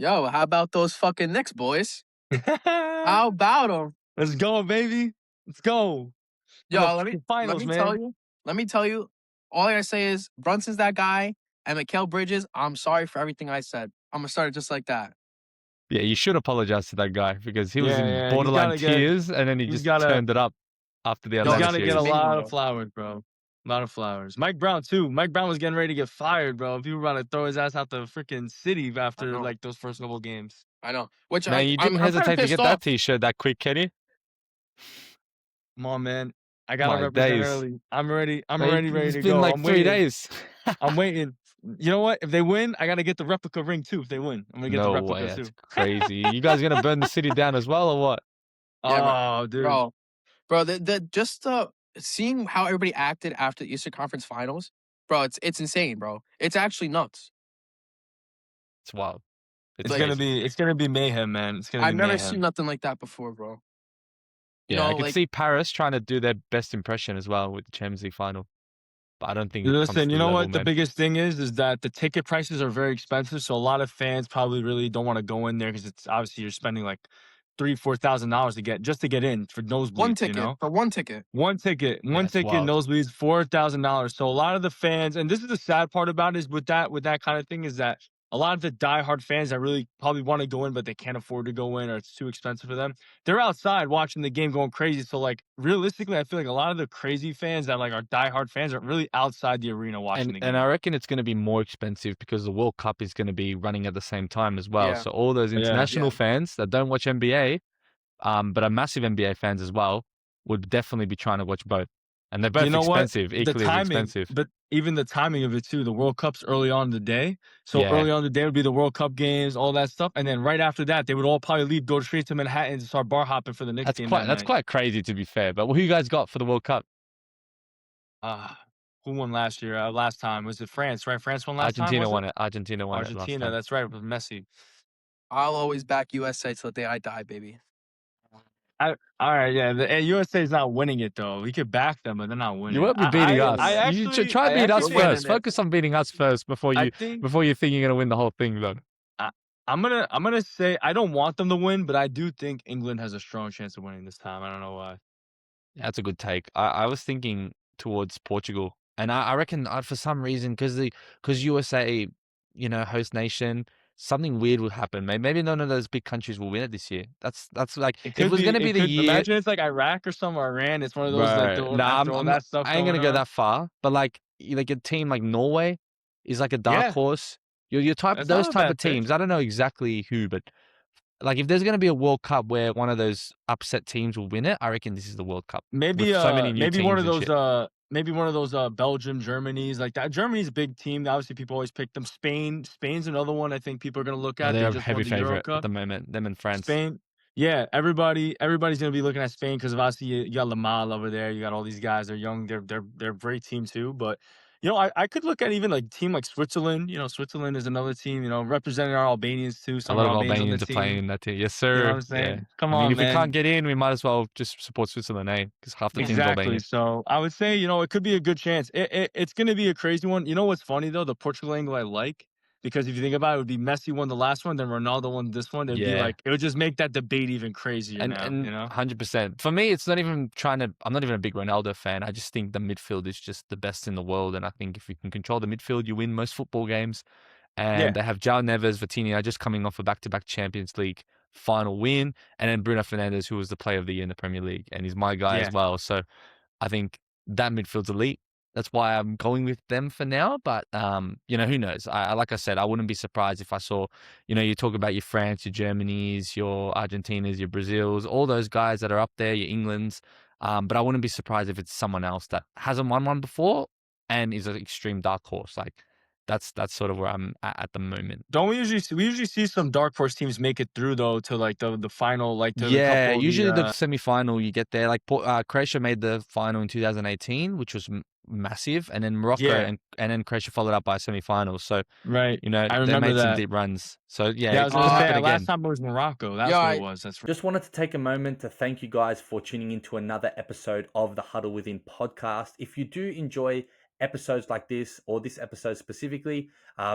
Yo, how about those fucking Knicks, boys? How about them? Let's go, baby. Let's go. Yo, Finals, man. let me tell you, all I gotta say is Brunson's that guy, and Mikal Bridges, I'm sorry for everything I said. I'm gonna start it just like that. Yeah, you should apologize to that guy because he was in Yeah, borderline tears and then he just turned it up after the He's Atlanta got to series. get a lot of flowers, bro. A lot of flowers. Mike Brown, too. Mike Brown was getting ready to get fired, bro. People were about to throw his ass out the freaking city after, like, those first couple games. I know. Which Man, you didn't I'm hesitate to get that off. T-shirt that quick, Kenny. Come on, man. I got to represent early. I'm ready to go. It's been like 3 days. I'm waiting. You know what? If they win, I got to get the replica ring, too, if they win. I'm going to get the replica, too. That's crazy. You guys going to burn the city down as well or what? Yeah, dude. Bro, just seeing how everybody acted after the Eastern Conference Finals, bro, it's insane, bro. It's actually nuts. It's wild. It's gonna be mayhem, man. It's gonna be mayhem. I've never seen nothing like that before, bro. I could see Paris trying to do their best impression as well with the Champions League final. But I don't think. Listen, you know what? The biggest thing is that the ticket prices are very expensive. So a lot of fans probably really don't want to go in there because it's obviously you're spending like $3,000-$4,000 to get in for nosebleeds. One ticket, you know? for one ticket. One ticket, nosebleeds, $4,000. So a lot of the fans, and this is the sad part about it, is with that kind of thing, is that a lot of the diehard fans that really probably want to go in, but they can't afford to go in or it's too expensive for them. They're outside watching the game going crazy. So like realistically, I feel like a lot of the crazy fans that like are diehard fans are really outside the arena watching the game. And I reckon it's going to be more expensive because the World Cup is going to be running at the same time as well. Yeah. So all those international fans that don't watch NBA, but are massive NBA fans as well, would definitely be trying to watch both. And they're both expensive, equally as expensive. But even the timing of it too, the World Cup's early on in the day. So early on in the day would be the World Cup games, all that stuff. And then right after that, they would all probably leave, go straight to Manhattan and start bar hopping for the Knicks game. That's quite crazy, to be fair. But who you guys got for the World Cup? Who won last year? Last time was it France? Right, France won last time. Argentina won it. Argentina won it. Argentina, that's right, with Messi. I'll always back USA till the day I die, baby. All right, yeah. The USA is not winning it though. We could back them, but they're not winning. You won't be beating us. You should try beat us first. Focus on beating us first before you think you're gonna win the whole thing, though. I'm gonna say I don't want them to win, but I do think England has a strong chance of winning this time. I don't know why. That's a good take. I was thinking towards Portugal, and I reckon for some reason because USA, host nation. Something weird will happen. Maybe none of those big countries will win it this year. That's like if it was going to be the year. Imagine it's like Iraq or some Iran. It's one of those I ain't gonna go that far. But like a team like Norway is like a dark horse. Those type of teams. I don't know exactly who, but like if there's gonna be a World Cup where one of those upset teams will win it, I reckon this is the World Cup. Maybe one of those Belgium, Germany's like that. Germany's a big team. Obviously, people always pick them. Spain's another one. I think people are going to look at. They're a heavy favorite at the moment. Them and France. Spain. Yeah, everybody's going to be looking at Spain because obviously you got Lamal over there. You got all these guys. They're young. They're a great team too. But I could look at even like a team like Switzerland. Switzerland is another team. Representing our Albanians too. A lot of Albanians are playing in that team. Yes, sir. You know what I'm saying? Yeah. Come on, if we can't get in, we might as well just support Switzerland, Because half the team's Albanian. So I would say, it could be a good chance. It's going to be a crazy one. You know what's funny though? The Portugal angle I like. Because if you think about it, it would be Messi won the last one, then Ronaldo won this one. It'd be like it would just make that debate even crazier. And 100%. For me, it's not even I'm not even a big Ronaldo fan. I just think the midfield is just the best in the world. And I think if you can control the midfield, you win most football games. And they have João Neves, Vitinha just coming off a back-to-back Champions League final win, and then Bruno Fernandes, who was the player of the year in the Premier League, and he's my guy as well. So I think that midfield's elite. That's why I'm going with them for now. But, who knows? Like I said, I wouldn't be surprised if I saw, you talk about your France, your Germanys, your Argentinas, your Brazils, all those guys that are up there, your Englands. But I wouldn't be surprised if it's someone else that hasn't won one before and is an extreme dark horse. Like, that's sort of where I'm at the moment. Don't we usually see some dark horse teams make it through though to like the final, like to usually the semi-final you get there. Like Croatia made the final in 2018, which was massive, and then Morocco and then Croatia followed up by a semi-final. So I remember they made that. some deep runs. So I was going to say last time it was Morocco. That's what it was. That's right. Just wanted to take a moment to thank you guys for tuning into another episode of the Huddle Within podcast. If you do enjoy episodes like this, or this episode specifically,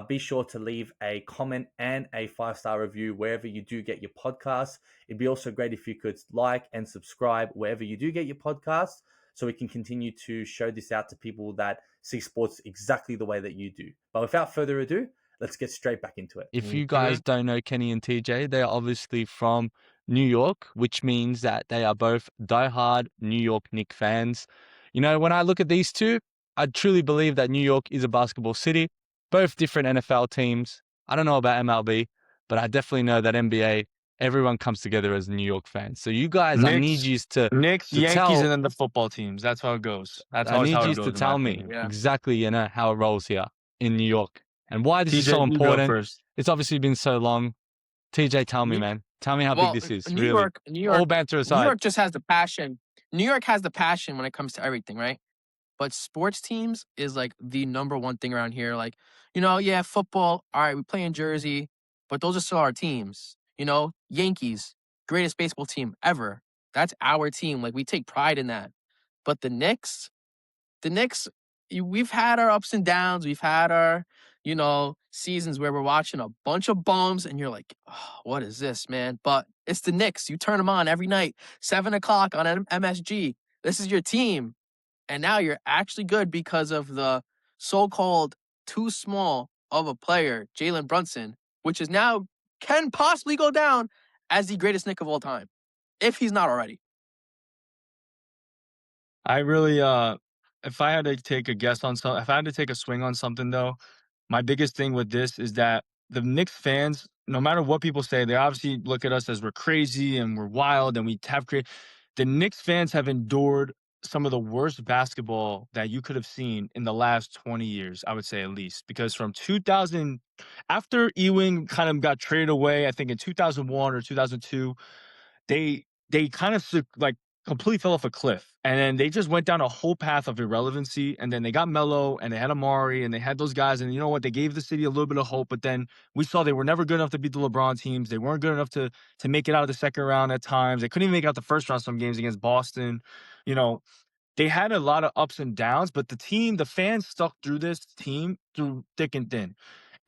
be sure to leave a comment and a 5-star review wherever you do get your podcasts. It'd be also great if you could like and subscribe wherever you do get your podcasts, so we can continue to show this out to people that see sports exactly the way that you do. But without further ado, let's get straight back into it. If you guys don't know Kenny and TJ, they are obviously from New York, which means that they are both diehard New York Knicks fans. You know, when I look at these two, I truly believe that New York is a basketball city, both different NFL teams. I don't know about MLB, but I definitely know that NBA, everyone comes together as New York fans. So you guys, I need you to Knicks, Yankees, tell, and then the football teams. That's how it goes. That's I always need how you it to goes, in my tell me opinion. Yeah. exactly, you know, how it rolls here in New York and why this is so TJ, you go important. first. It's obviously been so long. TJ, tell me, New- man. Tell me how Well, big this is. New Really, York, New York, all banter New aside. York just has the passion. New York has the passion when it comes to everything, right? But sports teams is like the number one thing around here. Like, yeah, football. All right, we play in Jersey, but those are still our teams. Yankees, greatest baseball team ever. That's our team. Like, we take pride in that. But the Knicks, we've had our ups and downs. We've had our, seasons where we're watching a bunch of bums and you're like, oh, what is this, man? But it's the Knicks. You turn them on every night, 7 o'clock on MSG. This is your team. And now you're actually good because of the so-called too small of a player, Jalen Brunson, which is now can possibly go down as the greatest Knick of all time, if he's not already. I really, if I had to take a guess on if I had to take a swing on something though, my biggest thing with this is that the Knicks fans, no matter what people say, they obviously look at us as we're crazy and we're wild and we have the Knicks fans have endured some of the worst basketball that you could have seen in the last 20 years, I would say at least. Because from 2000, after Ewing kind of got traded away, I think in 2001 or 2002, they kind of like completely fell off a cliff. And then they just went down a whole path of irrelevancy. And then they got Melo and they had Amari and they had those guys. And you know what? They gave the city a little bit of hope. But then we saw they were never good enough to beat the LeBron teams. They weren't good enough to make it out of the second round at times. They couldn't even make it out the first round some games against Boston. You know, they had a lot of ups and downs, but the fans stuck through this team through thick and thin.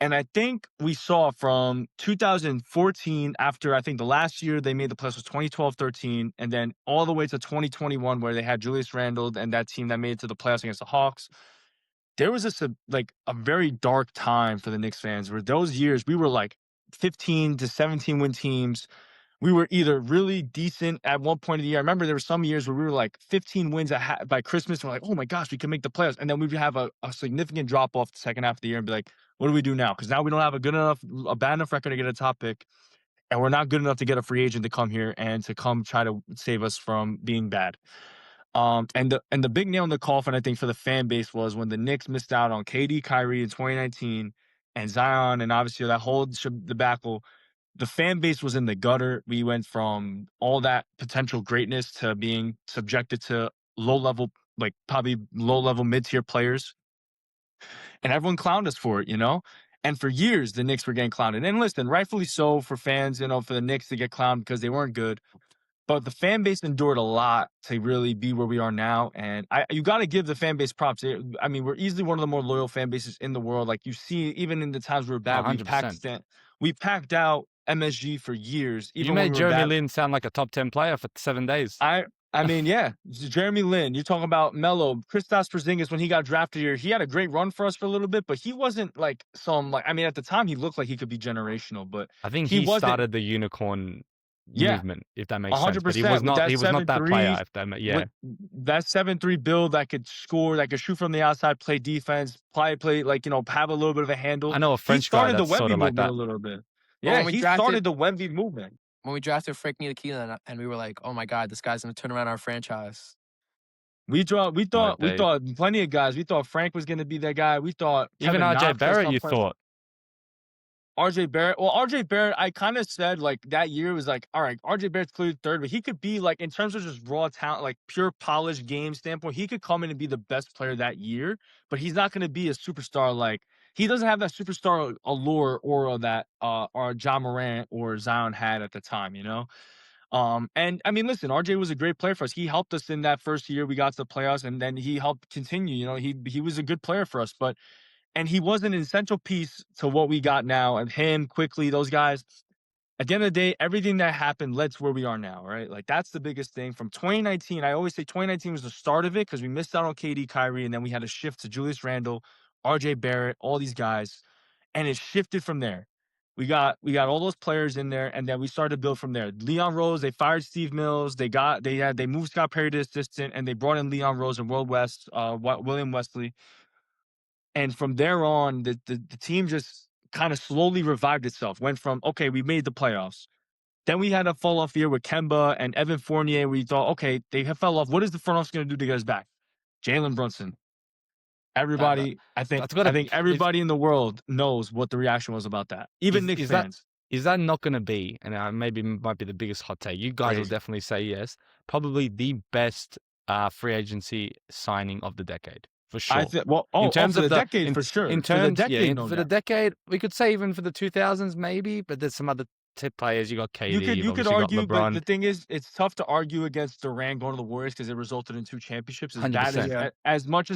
And I think we saw from 2014, after I think the last year they made the playoffs was 2012-13, and then all the way to 2021, where they had Julius Randle and that team that made it to the playoffs against the Hawks. There was a very dark time for the Knicks fans where those years we were like 15 to 17 win teams. We were either really decent at one point of the year. I remember there were some years where we were like 15 wins by Christmas. We're like, oh my gosh, we can make the playoffs. And then we would have a significant drop off the second half of the year and be like, what do we do now? Because now we don't have a bad enough record to get a top pick. And we're not good enough to get a free agent to come here and to come try to save us from being bad. And the big nail in the coffin, I think, for the fan base was when the Knicks missed out on KD, Kyrie in 2019 and Zion, and obviously that whole debacle. The fan base was in the gutter. We went from all that potential greatness to being subjected to probably low level mid tier players, and everyone clowned us for it, And for years, the Knicks were getting clowned. And listen, rightfully so for fans, for the Knicks to get clowned because they weren't good. But the fan base endured a lot to really be where we are now. And you got to give the fan base props. I mean, we're easily one of the more loyal fan bases in the world. Like you see, even in the times we were bad, 100%. we packed out MSG for years. Even You when made we were Jeremy bad. Lin sound like a top 10 player for 7 days. I mean, yeah, Jeremy Lin. You're talking about Melo, Kristaps Porzingis when he got drafted here. He had a great run for us for a little bit, but he wasn't like I mean, at the time he looked like he could be generational, but I think he wasn't. Started the unicorn movement, if that makes sense. 100%. But he was not that player. If that with that 7'3" build that could score, that could shoot from the outside, play defense, play have a little bit of a handle. I know a French guy that's sort of like that. A little bit. Yeah, he started the Wemby movement. When we drafted Frank Ntilikina and we were like, oh my God, this guy's gonna turn around our franchise. We thought plenty of guys. We thought Frank was gonna be that guy. We thought even RJ Barrett. You thought RJ Barrett. Well, RJ Barrett, I kind of said like that year was like, all right, RJ Barrett's clearly third, but he could be like in terms of just raw talent, like pure polished game standpoint, he could come in and be the best player that year. But he's not gonna be a superstar like. He doesn't have that superstar allure aura that or Ja Morant or Zion had at the time, And I mean, listen, RJ was a great player for us. He helped us in that first year we got to the playoffs, and then he helped continue. You know, he was a good player for us, but and he was an essential piece to what we got now. And him, quickly, those guys. At the end of the day, everything that happened led to where we are now, right? Like that's the biggest thing. From 2019, I always say 2019 was the start of it because we missed out on KD, Kyrie, and then we had a shift to Julius Randle, RJ Barrett, all these guys, and it shifted from there. We got all those players in there, and then we started to build from there. Leon Rose, they fired Steve Mills, they moved Scott Perry to assistant, and they brought in Leon Rose and William Wesley. And from there on, the team just kind of slowly revived itself. Went from, okay, we made the playoffs. Then we had a fall off year with Kemba and Evan Fournier. We thought, okay, they have fell off. What is the front office going to do to get us back? Jalen Brunson. That, that Everybody, that's got I to think everybody in the world knows what the reaction was about that. Even Knicks is fans. that not going to be, and maybe might be the biggest hot take, you guys will Crazy. definitely say yes, probably the best free agency signing of the decade, for sure. I think, well, in terms for of the decade, for sure. In For the terms, decade, no for the doubt. decade, we could say even for the 2000s maybe, but there's some other tip players. You got KD, You could obviously argue, got but LeBron. the thing is, it's tough to argue against Durant going to the Warriors because it resulted in 2 championships. As bad 100%. Yeah. as much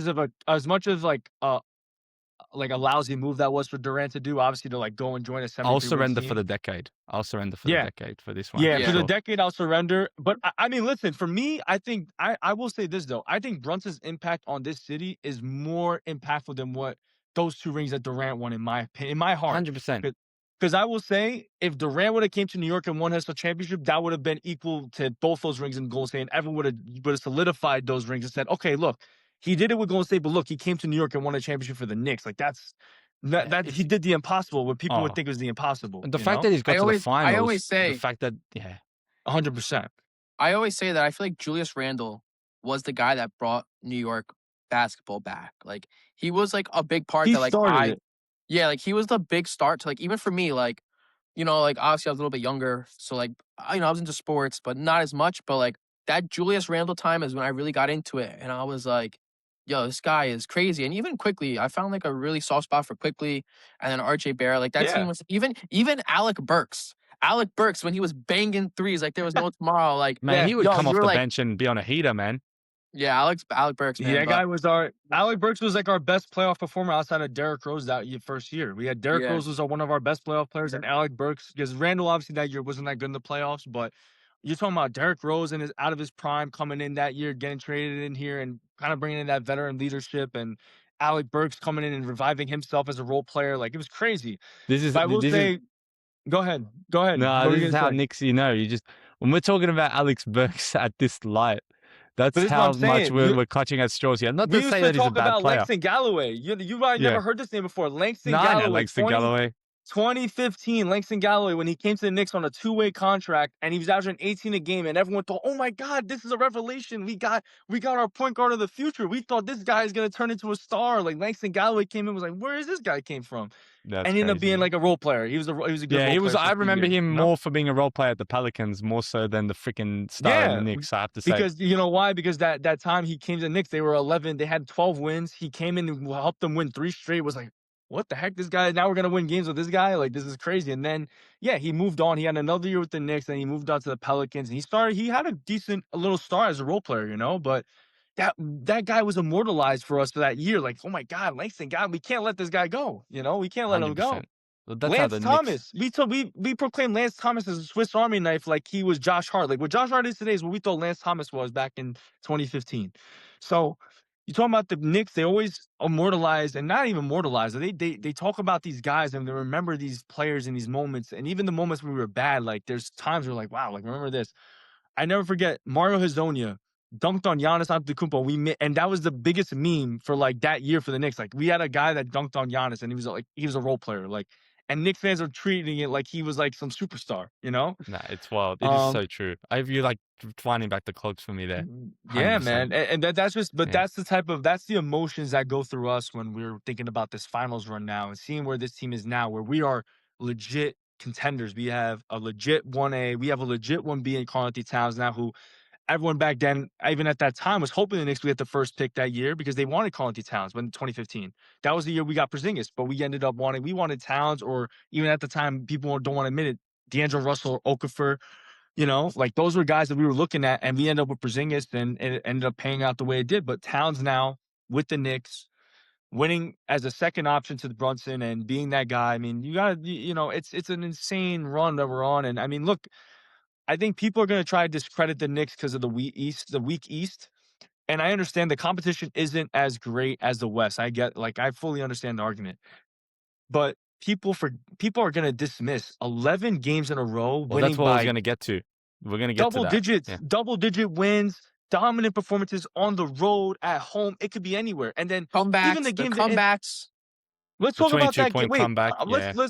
as like a lousy move that was for Durant to do, obviously to like go and join a 73 I'll win surrender team. for the decade. I'll surrender for Yeah. the decade for this one. Yeah, for for the sure. decade, I'll surrender. But I mean, listen, for me, I think I will say this though. I think Brunson's impact on this city is more impactful than what those 2 rings that Durant won, in my opinion, in my heart. 100%. Because I will say, if Durant would have came to New York and won us a championship, that would have been equal to both those rings in Golden State, and everyone would have solidified those rings and said, okay, look, he did it with Golden State, but look, he came to New York and won a championship for the Knicks. Like that he did the impossible, what people would think was the impossible. The fact that he's got to the finals, I always say, the fact that 100%. I always say that I feel like Julius Randle was the guy that brought New York basketball back. Like he was like a big part He that like started it. yeah, like he was the big start to like even for me, like, you know, like obviously I was a little bit younger. So like I was into sports, but not as much. But like that Julius Randle time is when I really got into it. And I was like, yo, this guy is crazy. And even quickly, I found like a really soft spot for quickly. And then RJ Barrett, like that team was even Alec Burks. Alec Burks, when he was banging threes, like there was no tomorrow. Like, man, he would yo, come you off were the like, bench and be on a heater, man. yeah, Alec Burks, man. Yeah, but guy was Alec Burks was like our best playoff performer outside of Derrick Rose that first year. We had Derrick Yeah. Rose was one of our best playoff players, and Alec Burks, because Randall obviously that year wasn't that good in the playoffs, but you're talking about Derrick Rose and out of his prime coming in that year, getting traded in here and kind of bringing in that veteran leadership, and Alec Burks coming in and reviving himself as a role player. Like it was crazy. But I will say, go ahead. No, this is how Knicks, you just when we're talking about Alex Burks at this light, that's how much we're clutching at straws here. Not to say that he's a bad player. We used to talk about Langston Galloway. You might never heard this name before. Langston Galloway. 2015, Langston Galloway, when he came to the Knicks on a 2-way contract and he was averaging 18 a game, and everyone thought, oh my God, this is a revelation. We got our point guard of the future. We thought this guy is going to turn into a star. Like Langston Galloway came in, was like, where is this guy came from? And he ended up being like a role player. He was a good role player. I remember him more for being a role player at the Pelicans more so than the freaking star in the Knicks, I have to say. Because you know why? Because that time he came to the Knicks, they were 11. They had 12 wins. He came in and helped them win 3 straight. It was like, what the heck? This guy, now we're going to win games with this guy? Like, this is crazy. And then, he moved on. He had another year with the Knicks, and he moved on to the Pelicans. And he had a little star as a role player, but that guy was immortalized for us for that year. Like, oh my God, Langston, God, we can't let this guy go. We can't let him go. Well, that's Lance Thomas. We proclaimed Lance Thomas as a Swiss Army knife like he was Josh Hart. Like what Josh Hart is today is what we thought Lance Thomas was back in 2015. So you talking about the Knicks, they always immortalize, and not even immortalize. They talk about these guys and they remember these players in these moments. And even the moments when we were bad, like there's times where like, wow, like remember this. I never forget Mario Hezonja dunked on Giannis Antetokounmpo. And that was the biggest meme for like that year for the Knicks. Like we had a guy that dunked on Giannis and he was a role player. Like, and Knicks fans are treating it like he was like some superstar, Nah, it's wild. It is so true. I have you like winding back the clocks for me there. 100%. Yeah, man. And that's just, but that's the emotions that go through us when we're thinking about this finals run now and seeing where this team is now, where we are legit contenders. We have a legit 1A. We have a legit 1B in Karl-Anthony Towns now, who everyone back then, even at that time, was hoping the Knicks would get the first pick that year because they wanted Karl-Anthony Towns in 2015. That was the year we got Porzingis, but we ended up we wanted Towns, or even at the time, people don't want to admit it, D'Angelo Russell or Okafor. You know, like those were guys that we were looking at, and we ended up with Porzingis, and it ended up paying out the way it did. But Towns now with the Knicks, winning as a second option to the Brunson and being that guy. I mean, you got to, you know, it's an insane run that we're on. And I mean, look, I think people are going to try to discredit the Knicks because of the weak East. And I understand the competition isn't as great as the West. I fully understand the argument. But people are going to dismiss 11 games in a row, Well, that's winning what I was by going to get to. We're going to get to that. Yeah. double digit wins, dominant performances on the road, at home. It could be anywhere. And then even the games, comebacks. let's The talk about that. 22-point comeback.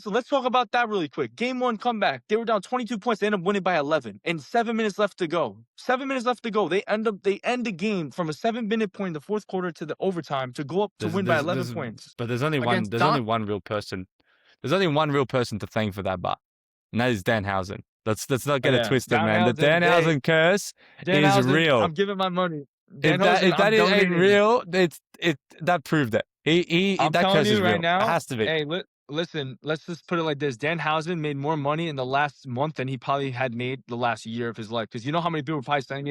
Let's talk about that really quick. Game 1 comeback. They were down 22 points. They end up winning by 11, and 7 minutes left to go. 7 minutes left to go. They end the game from a 7-minute point in the fourth quarter to the overtime to go up to win by 11 points. But there's only one real person. There's only one real person to thank for that, and that is Danhausen. Let's not get it twisted, man. The Danhausen curse is real. I'm giving my money. If that ain't real, that proved it. That curse is real. Right now, it has to be. Hey, listen. Let's just put it like this: Danhausen made more money in the last month than he probably had made the last year of his life. Because you know how many people are probably sending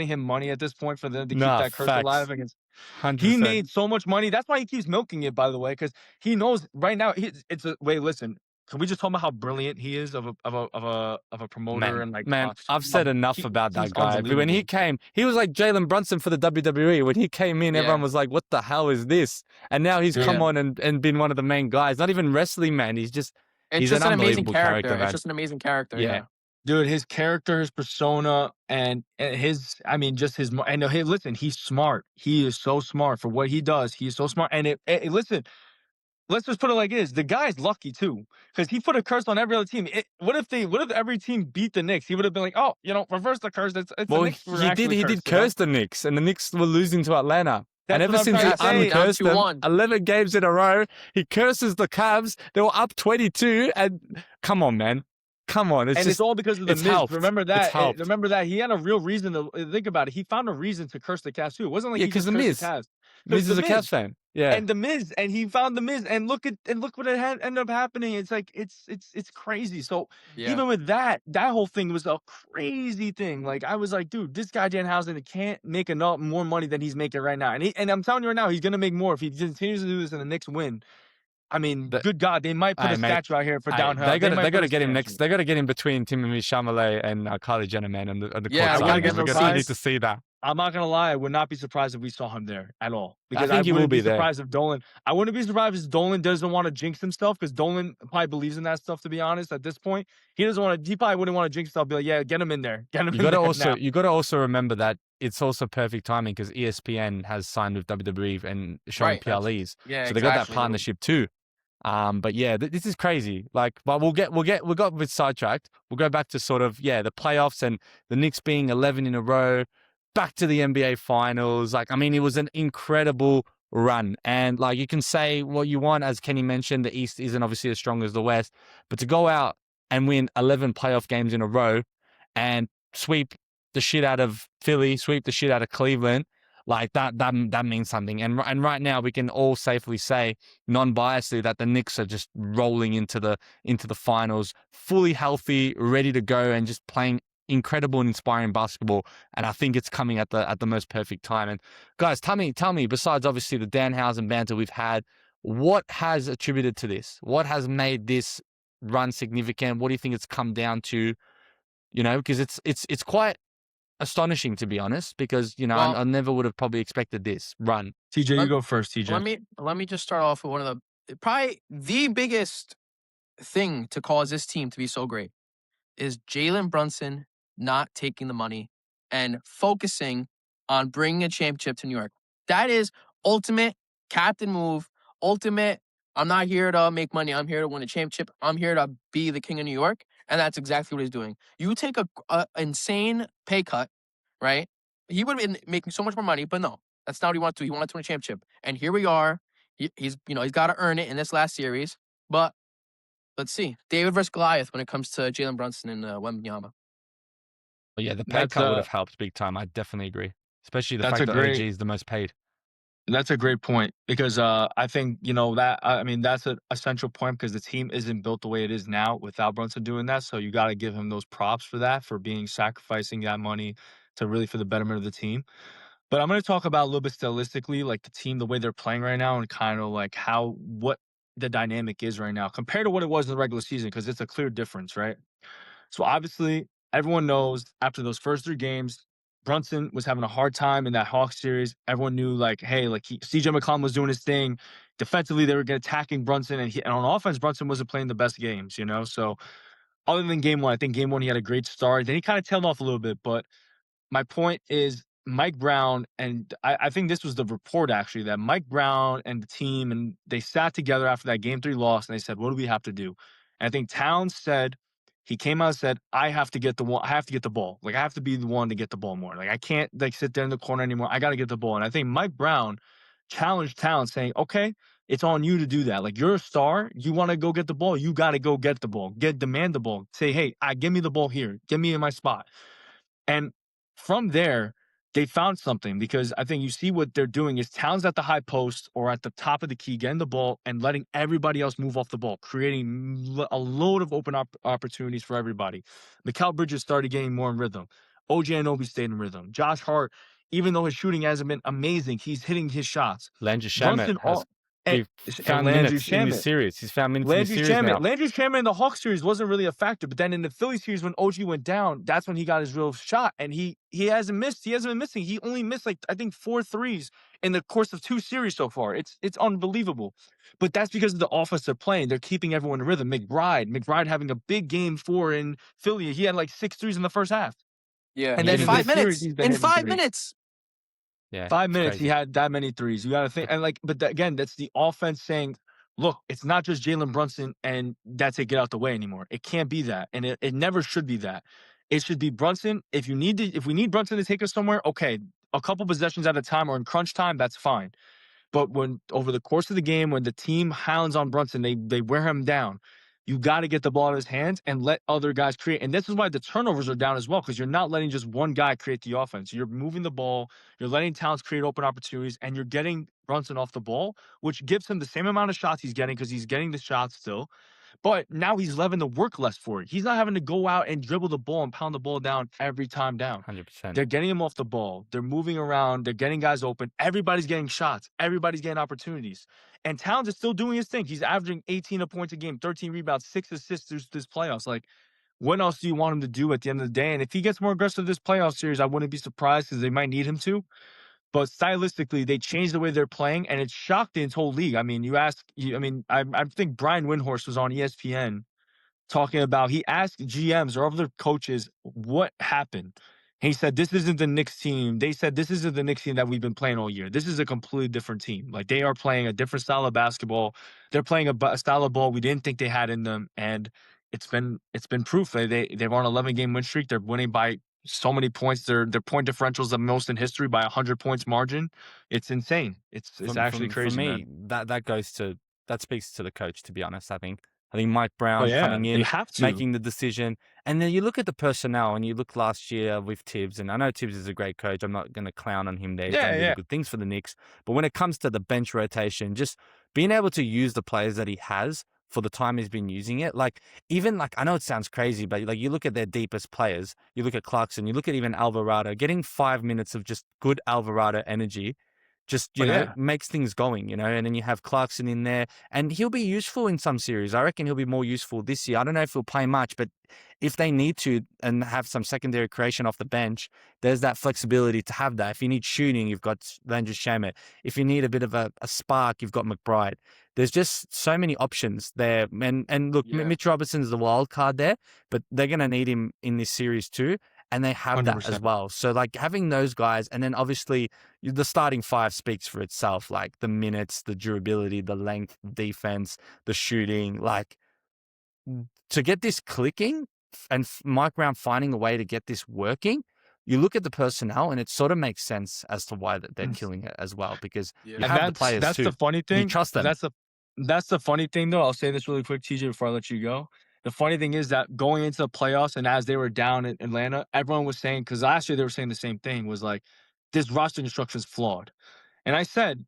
him money at this point for them to keep that curse alive against. 100%. He made so much money. That's why he keeps milking it, by the way, because he knows right now. Wait, listen. Can we just talk about how brilliant he is of a promoter I've said enough about that guy. When he came, he was like Jalen Brunson for the WWE. When he came in, everyone was like, "What the hell is this?" And now he's come on and been one of the main guys. Not even wrestling, man. He's an unbelievable character. Man. It's just an amazing character. Yeah. Dude, his character, his persona, and his, I mean, just his. And hey, listen, he's smart. He is so smart for what he does. He's so smart. And listen. Let's just put it like this: the guy's lucky too, because he put a curse on every other team. What if every team beat the Knicks? He would have been like, "Oh, reverse the curse." He did curse the Knicks, and the Knicks were losing to Atlanta. And ever since he uncursed them, 11 games in a row, he curses the Cavs. They were up 22, and come on, man. Come on. It's all because of the Miz. Helped. Remember that. He had a real reason to think about it. He found a reason to curse the Cavs too. It wasn't like he just cursed the Cavs. Miz is a Cavs fan. Yeah. And the Miz, and he found the Miz, and look what ended up happening. It's like it's crazy. So even with that whole thing was a crazy thing. Like I was like, dude, this guy Danhausen can't make more money than he's making right now. And I'm telling you right now, he's gonna make more if he continues to do this and the Knicks win. I mean, good God, they might put a statue out here for Danhausen. They got to get him next. They got to get him between Timothée Chalamet and Kylie Jenner, man, on the court side. We're gonna need to see that. I'm not gonna lie, I would not be surprised if we saw him there at all. Because I think he will be there. Surprised if Dolan. I wouldn't be surprised if Dolan doesn't want to jinx himself, because Dolan probably believes in that stuff. To be honest, at this point, he doesn't want to. He probably wouldn't want to jinx himself. Be like, yeah, get him in there. Get him. You got to also remember that it's also perfect timing because ESPN has signed with WWE and showing PLEs. So they got that partnership too. But yeah, this is crazy. But we got a bit sidetracked. We'll go back to sort of the playoffs and the Knicks being 11 in a row. Back to the NBA Finals. It was an incredible run. And you can say what you want, as Kenny mentioned, the East isn't obviously as strong as the West, but to go out and win 11 playoff games in a row and sweep the shit out of Philly, sweep the shit out of Cleveland, that means something. And right now we can all safely say, non-biasedly, that the Knicks are just rolling into the finals, fully healthy, ready to go, and just playing incredible and inspiring basketball. And I think it's coming at the most perfect time. And guys, tell me, besides obviously the Danhausen banter we've had, what has attributed to this? What has made this run significant? What do you think it's come down to? Because it's quite astonishing, to be honest, because I never would have probably expected this run. TJ, you go first. TJ, let me just start off with one of probably the biggest thing to cause this team to be so great is Jalen Brunson not taking the money and focusing on bringing a championship to New York. That is ultimate captain move. Ultimate, I'm not here to make money. I'm here to win a championship. I'm here to be the king of New York. And that's exactly what he's doing. You take a insane pay cut, right? He would have been making so much more money, but no, that's not what he wanted to do. He wanted to win a championship. And here we are. He's got to earn it in this last series. But let's see. David versus Goliath when it comes to Jalen Brunson and Wembanyama. Well, yeah, the pay cut would have helped big time. I definitely agree. Especially the fact that OG is the most paid. That's a great point because I think that I mean that's an essential point because the team isn't built the way it is now without Brunson doing that. So you got to give him those props for that, for being sacrificing that money to really for the betterment of the team. But I'm going to talk about a little bit stylistically, like the team, the way they're playing right now, and kind of like what the dynamic is right now compared to what it was in the regular season, because it's a clear difference, right? So obviously, everyone knows after those first 3 games, Brunson was having a hard time in that Hawks series. Everyone knew, like, hey, like CJ McCollum was doing his thing. Defensively, they were attacking Brunson, and on offense, Brunson wasn't playing the best games, So other than game one, I think game one he had a great start. Then he kind of tailed off a little bit, but my point is Mike Brown, and I think this was the report actually, that Mike Brown and the team, and they sat together after that game 3 loss, and they said, "What do we have to do?" And I think Towns said, he came out and said, "I have to get the ball. Like I have to be the one to get the ball more. Like I can't like sit there in the corner anymore. I got to get the ball." And I think Mike Brown challenged Towns, saying, "Okay, it's on you to do that. Like you're a star. You want to go get the ball. You got to go get the ball. Demand the ball. Say, hey, give me the ball here. Get me in my spot." And from there, they found something because I think you see what they're doing is Towns at the high post or at the top of the key, getting the ball and letting everybody else move off the ball, creating a load of open opportunities for everybody. Mikal Bridges started getting more in rhythm. OG Anunoby stayed in rhythm. Josh Hart, even though his shooting hasn't been amazing, he's hitting his shots. Landry Shamet Brunson has and, found Landry minutes in this Shamet. series. He's found minutes in this series now. Landry Shamet in the Hawks series wasn't really a factor, but then in the Philly series when OG went down, that's when he got his real shot, and he hasn't missed. He hasn't been missing. He only missed like I think 4 threes in the course of 2 series so far. It's unbelievable, but that's because of the offense they're playing. They're keeping everyone in rhythm. McBride having a big game 4 in Philly. He had like 6 threes in the first half. Yeah, And in then in this 5 series, minutes. he's been In hitting 5 threes. minutes. Yeah, 5 minutes, he crazy. had that many threes. You got to think, and again, that's the offense saying, "Look, it's not just Jalen Brunson, and that's it. Get out the way anymore. It can't be that, and it never should be that. It should be Brunson. If we need Brunson to take us somewhere, okay, a couple possessions at a time or in crunch time, that's fine. But when over the course of the game, when the team hounds on Brunson, they wear him down. You got to get the ball in his hands and let other guys create. And this is why the turnovers are down as well, because you're not letting just one guy create the offense. You're moving the ball, you're letting Towns create open opportunities, and you're getting Brunson off the ball, which gives him the same amount of shots he's getting because he's getting the shots still. But now he's having to work less for it. He's not having to go out and dribble the ball and pound the ball down every time down. 100%. They're getting him off the ball. They're moving around. They're getting guys open. Everybody's getting shots. Everybody's getting opportunities. And Towns is still doing his thing. He's averaging 18 points a game, 13 rebounds, 6 assists this playoffs. Like, what else do you want him to do at the end of the day? And if he gets more aggressive this playoff series, I wouldn't be surprised because they might need him to. But stylistically, they changed the way they're playing, and it shocked the whole league. I mean, I think Brian Windhorst was on ESPN talking about he asked GMs or other coaches what happened. He said, "This isn't the Knicks team." They said, "This isn't the Knicks team that we've been playing all year. This is a completely different team. Like they are playing a different style of basketball. They're playing a style of ball we didn't think they had in them, and it's been proof. They're on an 11-game win streak. They're winning by so many points. Their point differentials the most in history by 100 points margin. It's insane. It's actually crazy, for me, man. that speaks to the coach. To be honest, I think Mike Brown Yeah, coming they in, have to. making the decision, and then you look at the personnel, and you look last year with Tibbs, and I know Tibbs is a great coach. I'm not going to clown on him there. He's done really good things for the Knicks, but when it comes to the bench rotation, just being able to use the players that he has for the time he's been using it, like even like I know it sounds crazy, but like you look at their deepest players, you look at Clarkson, you look at even Alvarado, getting 5 minutes of just good Alvarado energy just, makes things going, and then you have Clarkson in there and he'll be useful in some series. I reckon he'll be more useful this year. I don't know if he'll play much, but if they need to and have some secondary creation off the bench, there's that flexibility to have that. If you need shooting, you've got Landry Shamet. If you need a bit of a spark, you've got McBride. There's just so many options there. And look, Mitch Robinson's the wild card there, but they're going to need him in this series too. And they have 100%. that as well. So like having those guys, and then obviously the starting 5 speaks for itself, like the minutes, the durability, the length, defense, the shooting, like to get this clicking and Mike Brown finding a way to get this working, you look at the personnel and it sort of makes sense as to why that they're killing it as well, because you have the players that's too. the funny thing. You trust them. That's the funny thing, though. I'll say this really quick, TJ, before I let you go. The funny thing is that going into the playoffs and as they were down in Atlanta, everyone was saying, because last year they were saying the same thing, was like, this roster construction is flawed. And I said,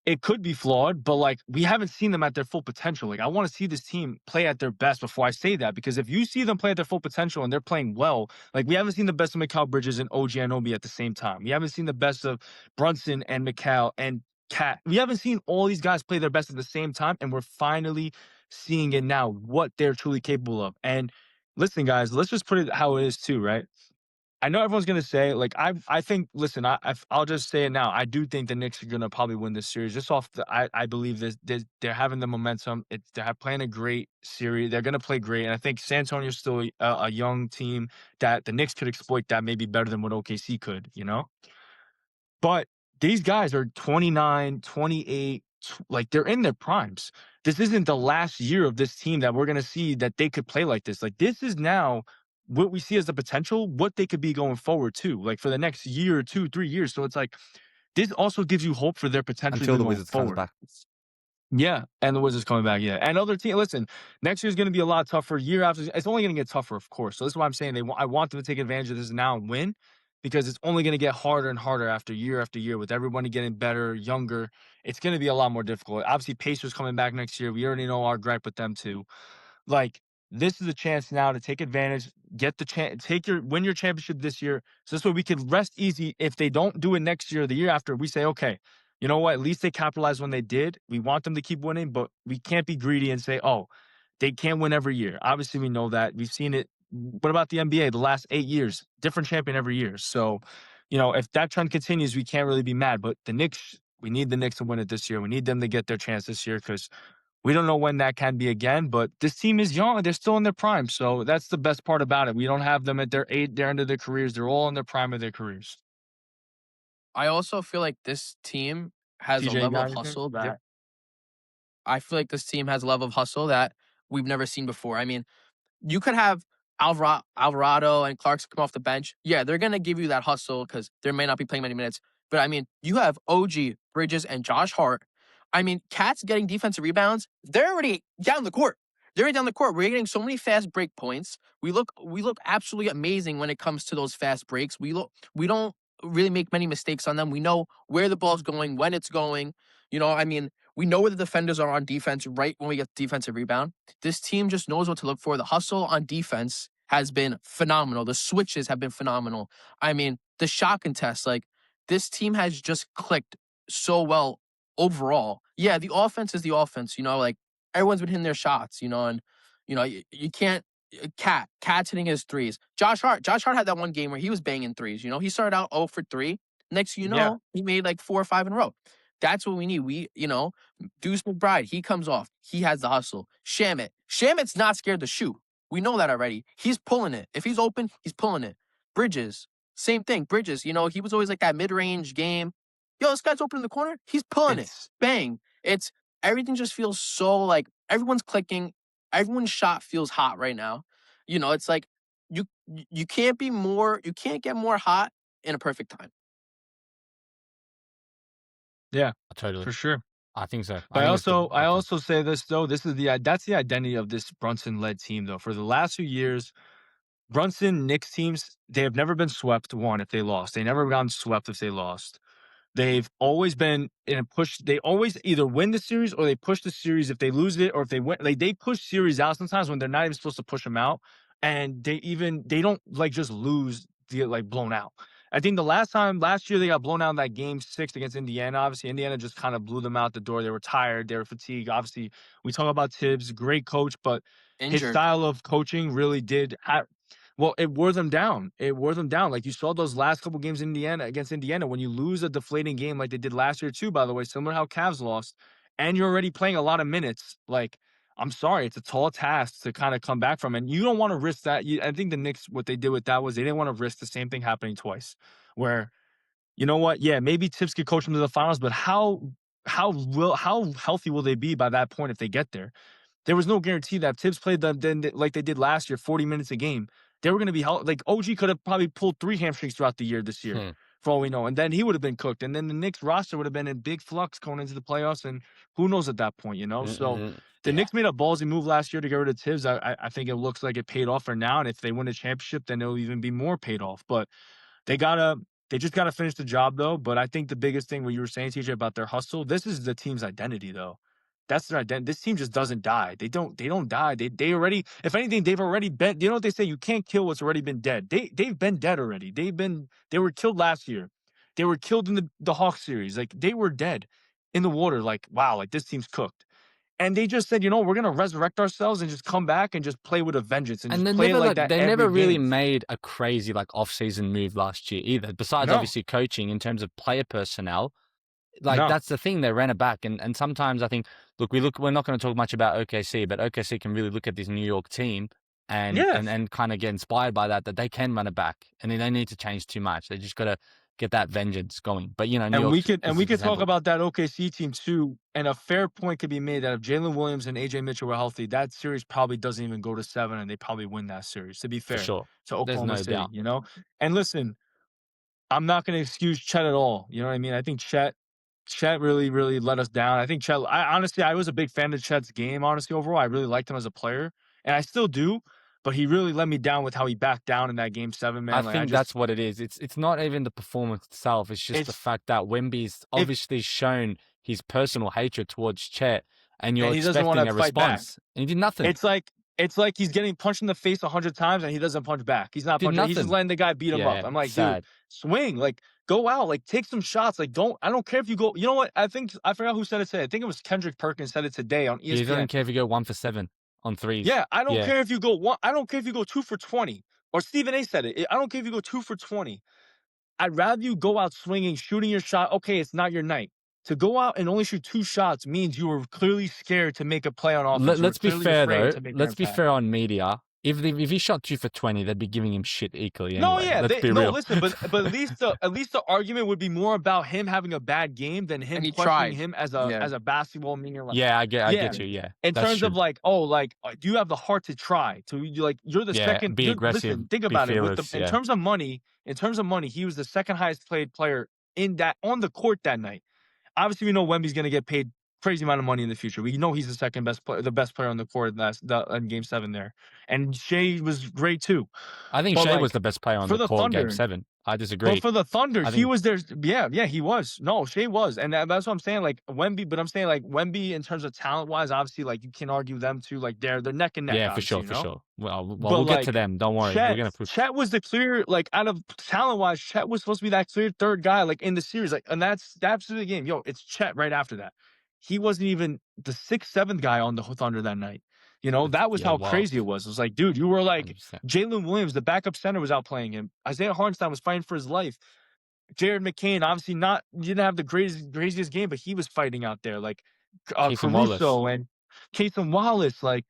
it could be flawed, but like we haven't seen them at their full potential. Like I want to see this team play at their best before I say that, because if you see them play at their full potential and they're playing well, like we haven't seen the best of Mikal Bridges and OG Anunoby at the same time. We haven't seen the best of Brunson and Mikal and Cat. We haven't seen all these guys play their best at the same time, and we're finally seeing it now what they're truly capable of. And listen, guys, let's just put it how it is too, right? I know everyone's gonna say, like, I think, listen, I'll just say it now. I do think the Knicks are gonna probably win this series. Just off the, I believe this. They're having the momentum. They're playing a great series. They're gonna play great, and I think San Antonio's still a young team that the Knicks could exploit that maybe better than what OKC could. But these guys are 29, 28, like they're in their primes. This isn't the last year of this team that we're going to see that they could play like this. Like this is now what we see as the potential, what they could be going forward too, like for the next year, 2, 3 years. So it's like, this also gives you hope for their potential Until even the going Wizards comes forward. back. Yeah, and the Wizards coming back. Yeah, and other team. Listen, next year is going to be a lot tougher. Year after, it's only going to get tougher, of course. So this is why I'm saying I want them to take advantage of this now and win, because it's only going to get harder and harder after year with everybody getting better, younger. It's going to be a lot more difficult. Obviously, Pacers coming back next year. We already know our gripe with them too. Like this is a chance now to take advantage, get the chance, win your championship this year. So this way we could rest easy. If they don't do it next year or the year after, we say, okay, you know what? At least they capitalized when they did. We want them to keep winning, but we can't be greedy and say, oh, they can't win every year. Obviously, we know that. We've seen it. What about the NBA? The last 8 years, different champion every year. So, if that trend continues, we can't really be mad. But the Knicks, we need the Knicks to win it this year. We need them to get their chance this year, because we don't know when that can be again. But this team is young. They're still in their prime. So that's the best part about it. We don't have them at their end of their careers. They're all in their prime of their careers. I also feel like this team has a TJ, level got of anything? hustle Yep. that I feel like this team has a level of hustle that we've never seen before. I mean, you could have Alvarado and Clarkson come off the bench. Yeah, they're gonna give you that hustle because they may not be playing many minutes. But I mean, you have OG, Bridges, and Josh Hart. I mean, Cat's getting defensive rebounds. They're already down the court. They're already down the court. We're getting so many fast break points. We look absolutely amazing when it comes to those fast breaks. We don't really make many mistakes on them. We know where the ball's going, when it's going. I mean, we know where the defenders are on defense right when we get the defensive rebound. This team just knows what to look for. The hustle on defense has been phenomenal. The switches have been phenomenal. I mean, the shot contest, like this team has just clicked so well overall. Yeah, the offense is the offense, like everyone's been hitting their shots, and you can't Cat's hitting his threes. Josh Hart had that one game where he was banging threes, he started out 0 for 3. Next thing you Yeah. know, he made like 4 or 5 in a row. That's what we need. Deuce McBride, he comes off. He has the hustle. Shamit's not scared to shoot. We know that already. He's pulling it. If he's open, he's pulling it. Bridges, same thing. Bridges, he was always like that mid-range game. Yo, this guy's open in the corner. He's pulling it. Bang. Everything just feels so like everyone's clicking. Everyone's shot feels hot right now. It's like you can't get more hot in a perfect time. Yeah, Totally. for sure. I think so. But think it's the- I also say this though. That's the identity of this Brunson-led team though. For the last few years, Brunson Knicks teams, they have never been swept. One, if they lost, they never gotten swept if they lost. They've always been in a push. They always either win the series or they push the series if they lose it, or if they win, like they push series out sometimes when they're not even supposed to push them out, and they don't like just lose, get like blown out. I think last year they got blown out in that game 6 against Indiana. Obviously, Indiana just kind of blew them out the door. They were tired, they were fatigued. Obviously, we talk about Tibbs, great coach, but his Injured. style of coaching really did well, it wore them down. It wore them down. Like you saw those last couple games against Indiana, when you lose a deflating game like they did last year too, by the way, similar to how Cavs lost, and you're already playing a lot of minutes. Like, I'm sorry, it's a tall task to kind of come back from, and you don't want to risk that. I think the Knicks, what they did with that was they didn't want to risk the same thing happening twice. Where, you know what? Yeah, maybe Tips could coach them to the finals, but how healthy will they be by that point if they get there? There was no guarantee that if Tibbs played them then like they did last year, 40 minutes a game, they were going to be like OG could have probably pulled 3 hamstrings throughout the year this year, for all we know, and then he would have been cooked, and then the Knicks roster would have been in big flux going into the playoffs, and who knows at that point, So the Knicks made a ballsy move last year to get rid of Tibbs. I think it looks like it paid off for now, and if they win a championship, then it'll even be more paid off. But they gotta They just got to finish the job, though. But I think the biggest thing what you were saying, TJ, about their hustle, this is the team's identity, though. That's their identity. This team just doesn't die. They don't die. They already, if anything, they've already been. You know what they say? You can't kill what's already been dead. They've been dead already. They were killed last year. They were killed in the Hawks series. Like they were dead in the water. Like wow, like this team's cooked. And they just said, we're gonna resurrect ourselves and just come back and just play with a vengeance and just play like that. They every never really game. made a crazy like off-season move last year either. Besides, No. obviously, coaching in terms of player personnel. Like No. that's the thing, they ran it back, and sometimes I think, we're not going to talk much about OKC, but OKC can really look at this New York team and Yes. kind of get inspired by that they can run it back, and they don't need to change too much. They just got to get that vengeance going. But New York, we could talk about that OKC team too. And a fair point could be made that if Jalen Williams and AJ Mitchell were healthy, that series probably doesn't even go to 7, and they probably win that series. To be fair, for sure, to Oklahoma there's no City, doubt. And listen, I'm not going to excuse Chet at all. You know what I mean? I think Chet really, really let us down. I think Chet. I was a big fan of Chet's game. Honestly, overall, I really liked him as a player, and I still do. But he really let me down with how he backed down in that Game 7, man. I think that's what it is. It's not even the performance itself. It's just the fact that Wemby's obviously shown his personal hatred towards Chet, and you're expecting a response, and he did nothing. It's like he's getting punched in the face 100 times and he doesn't punch back. He's not punching. He's just letting the guy beat him up. I'm like, dude, swing, like go out, like take some shots. Like I don't care if you go. You know what? I forgot who said it today. I think it was Kendrick Perkins said it today on ESPN. He doesn't care if you go 1 for 7 on threes. Yeah, I don't care if you go one. I don't care if you go 2 for 20. Or Stephen A said it. I don't care if you go 2 for 20. I'd rather you go out swinging, shooting your shot. Okay, it's not your night. To go out and only shoot 2 shots means you were clearly scared to make a play on offense. Let's be fair, though. Let's be fair on media. If he shot 2 for 20, they'd be giving him shit equally. Anyway. No, yeah, let's be real. Listen, but at least the argument would be more about him having a bad game than him questioning him as a basketball meaner. Like, I get you. Yeah, in terms of like, do you have the heart to try? You're the second. Be aggressive. Listen, think about fearless, it. In terms of money, he was the second highest paid player on the court that night. Obviously, we know Wemby's going to get paid crazy amount of money in the future. We know he's the second best player, the best player on the court in Game 7 there. And Shea was great too. I think Shea was the best player on the court in Game 7. I disagree. But for the Thunder, he was there. Yeah, he was. No, Shea was. And that's what I'm saying. Like Wemby, but I'm saying like Wemby in terms of talent wise, obviously, like you can argue them too. Like they're neck and neck. Yeah, for sure. Well, we'll get to them. Don't worry. We're gonna push. Chet was the clear, like out of talent wise, Chet was supposed to be that clear third guy, like in the series. Like, and that's the game. Yo, it's Chet right after that. He wasn't even the 6th, 7th guy on the Thunder that night. That was how crazy it was. It was like, dude, you were like 100%. Jalen Williams, the backup center, was outplaying him. Isaiah Hartenstein was fighting for his life. Jared McCain, obviously didn't have the craziest game, but he was fighting out there. Like Caruso and Casey Wallace, like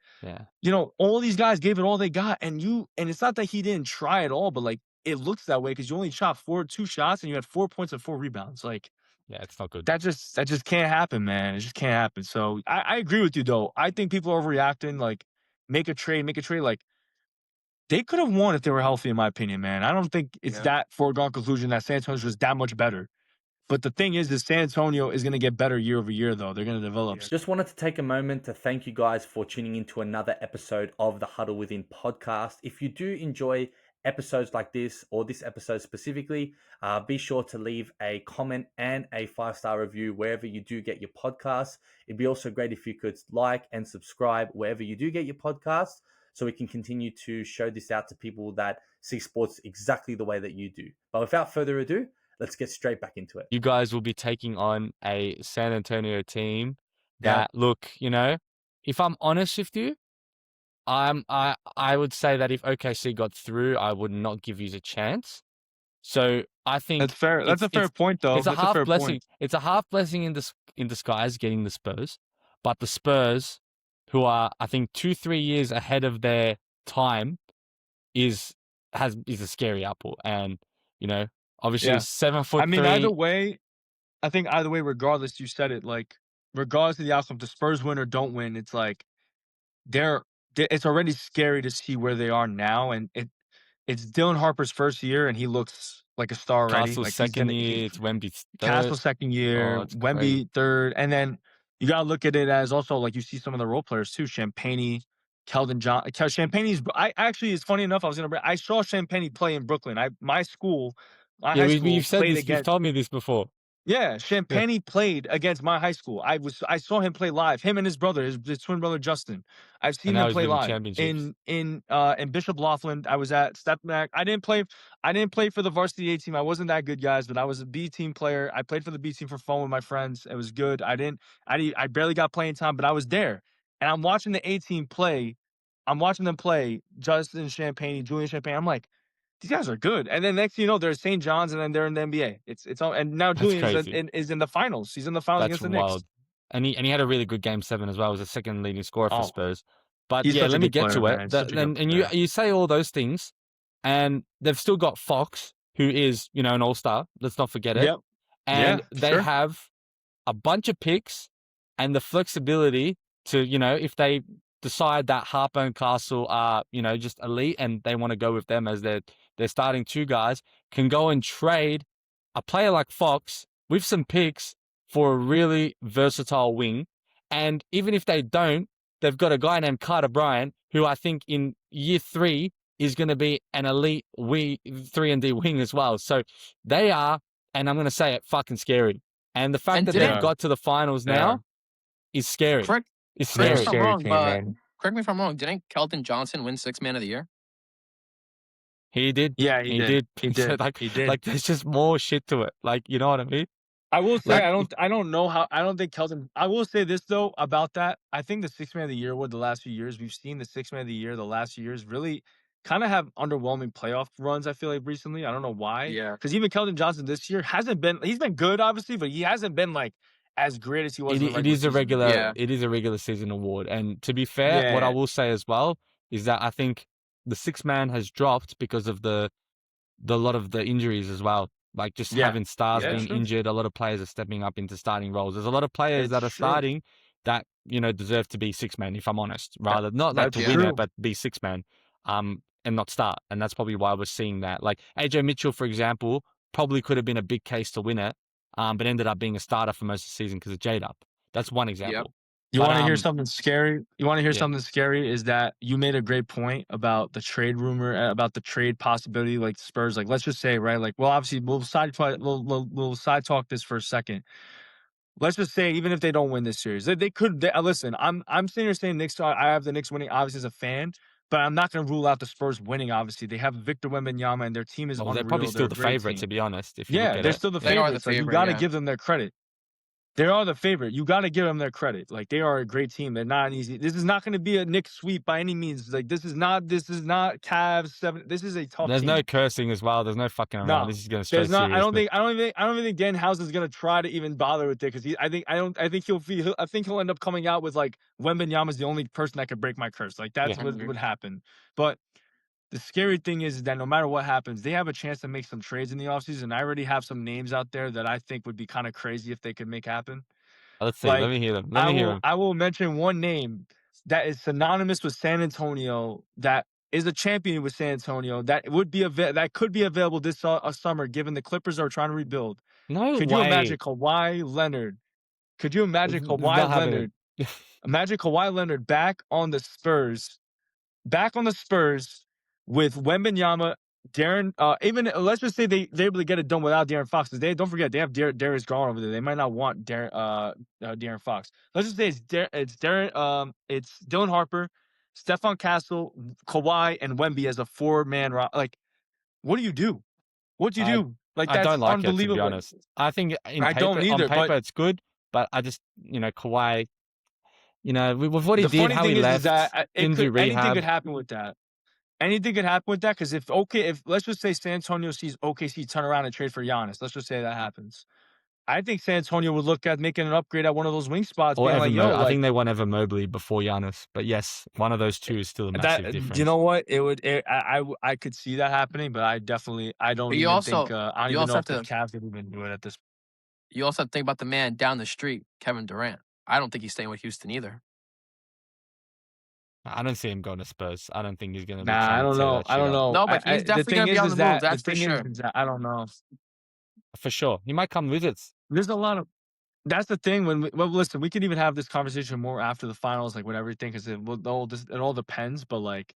all these guys gave it all they got, and it's not that he didn't try at all, but like it looks that way because you only shot 2 shots and you had 4 points and 4 rebounds. Like, yeah, it's not good. That just can't happen, man. It just can't happen. So I agree with you though. I think people are overreacting. Like, make a trade. Like, they could have won if they were healthy, in my opinion, man. I don't think it's that foregone conclusion that San Antonio was that much better. But the thing is San Antonio is going to get better year over year, though. They're going to develop. Just wanted to take a moment to thank you guys for tuning into another episode of the Huddle Within podcast. If you do enjoy episodes like this, or this episode specifically, be sure to leave a comment and a 5-star review wherever you do get your podcasts. It'd be also great if you could like and subscribe wherever you do get your podcasts, so we can continue to show this out to people that see sports exactly the way that you do. But without further ado, let's get straight back into it. You guys will be taking on a San Antonio team that, look, if I'm honest with you, I would say that if OKC got through, I would not give you a chance. So I think that's fair. That's a fair point, though. It's a half blessing. It's a half blessing in disguise getting the Spurs, but the Spurs, who are I think 2-3 years ahead of their time, is a scary apple, and obviously 7'3". I mean, either way, regardless, you said it. Like, regardless of the outcome, the Spurs win or don't win, it's like it's already scary to see where they are now, and it's Dylan Harper's first year, and he looks like a star already. Castle's like second year, it's Wemby's third. Castle's second year, Wemby third, and then you gotta look at it as also like you see some of the role players too. Champagnie, Keldon John. Champagnie's. I actually, it's funny enough. I saw Champagnie play in Brooklyn. My school my Yeah, high school you've said played this. You've against. told me this before. Yeah, Yeah. Champagne played against my high school. I saw him play live. Him and his brother, his twin brother Justin. I've And seen now them he's play winning live championships. in Bishop Laughlin. I was at Step Back. I didn't play for the varsity A team. I wasn't that good, guys, but I was a B team player. I played for the B team for fun with my friends. It was good. I barely got playing time, but I was there. And I'm watching the A team play. I'm watching them play Justin Champagne, Julian Champagne. I'm like, these guys are good. And then next thing you know, they're St. John's, and then they're in the NBA. It's all. And now That's Julian crazy. is in the finals. He's in the finals That's against the Knicks. wild. And he had a really good game 7 as well. He was the second leading scorer for Oh, Spurs. But he's yeah, such a let me good get player, to it. man. Such a good And player. you say all those things, and they've still got Fox, who is, an all-star. Let's not forget it. Yep. And Yeah. they Sure. have a bunch of picks and the flexibility to, if they decide that Harper and Castle are, just elite and they want to go with them as their starting 2 guys, can go and trade a player like Fox with some picks for a really versatile wing. And even if they don't, they've got a guy named Carter Bryant, who I think in year 3 is going to be an elite 3-and-D wing as well. So they are, and I'm going to say it, fucking scary. And the fact And that They they've didn't are. got to the finals They now are. is scary. correct It's correct me They're a if scary. I'm scary wrong, team, but man. correct me if I'm wrong. Didn't Kelton Johnson win 6th man of the year? He did. Yeah, he He did. did. He So did. He did. like there's just more shit to it. Like, you know what I mean? I will say Like, I don't know how I don't think Kelton. I will say this though about that. I think the 6th man of the year award the last few years, we've seen the 6th man of the year the last few years really kind of have underwhelming playoff runs, I feel like recently. I don't know why. Yeah. Because even Kelton Johnson this year he's been good, obviously, but he hasn't been like as great as he was in the it regular is a season. Yeah. regular season award. And to be fair, what I Yeah. will say as well is that I think the 6th man has dropped because of the lot of the injuries as well. Like just Yeah. having stars Yeah, being true. injured, a lot of players are stepping up into starting roles. There's a lot of players It's that are true. starting that, deserve to be 6-man, if I'm honest. Rather not like That's to win true. it, but be 6-man, and not start. And that's probably why we're seeing that. Like AJ Mitchell, for example, probably could have been a big case to win it, but ended up being a starter for most of the season because of J-Dub. That's one example. You But want to hear something scary? You want to hear yeah. something scary? Is that you made a great point about the trade rumor, about the trade possibility, like Spurs. Like, let's just say, right? Like, well, obviously, we'll side talk this for a second. Let's just say, even if they don't win this series, they could. Listen, I'm sitting here saying Knicks. I have the Knicks winning, obviously, as a fan, but I'm not going to rule out the Spurs winning. Obviously, they have Victor Wembanyama, and their team is Well, they're unreal. probably They're still a the great favorite, team. to be honest, if you look Yeah, at they're it. still the They are the favorites. Like, you favorite, got to yeah. give them their credit. They are the favorite. You got to give them their credit. Like, they are a great team. They're not an easy. This is not going to be a Knicks sweep by any means. Like, this is not Cavs 7. This is a tough There's team. no cursing as well. There's no fucking around. No, This is going straight there's not. serious. I don't even think Dan House is gonna try to even bother with it because I think he'll end up coming out with like Wembanyama is the only person that could break my curse. Like that's Yeah. what would happen. But the scary thing is that no matter what happens, they have a chance to make some trades in the offseason. I already have some names out there that I think would be kind of crazy if they could make happen. Let's see. Let Like me hear them. Let me hear them. I will mention one name that is synonymous with San Antonio that is a champion with San Antonio that could be available this summer given the Clippers are trying to rebuild. No Could you way. imagine Kawhi Leonard? Could you imagine It's not happening. Imagine Kawhi Leonard back on the Spurs with Wembanyama, Darren. Even let's just say they're able to get it done without Darren Fox. Because don't forget they have Darius Garland over there. They might not want Darren Fox. Let's just say it's Dylan Harper, Stephon Castle, Kawhi, and Wemby as a 4-man. Like, what do you do? What do you I- do? Like, I that's don't like it, to be unbelievable. honest. I think I don't on either, paper but it's good, but I just, Kawhi, with what he the did, funny how thing he is left, that didn't do anything rehab. could happen with that. Anything could happen with that because if let's just say San Antonio sees OKC turn around and trade for Giannis. Let's just say that happens. I think San Antonio would look at making an upgrade at one of those wing spots, Or being like, Evan "Yo, I like think they want Evan Mobley before Giannis. But yes, one of those two is still a massive that." difference. You know what? I could see that happening, but I don't But you even also think I don't you even know also if have the to Cavs could even do it at this. you also have to think about the man down the street, Kevin Durant. I don't think he's staying with Houston either. I don't see him going to Spurs. I don't think he's going to be Nah, I trying to don't tear know. that I shit don't up. know. No, but he's The definitely thing gonna be on is the move. that That's for sure. I don't know. For sure. He might come visits. There's a lot of. That's the thing. Listen, we could even have this conversation more after the finals, like with everything, because it all depends. But like,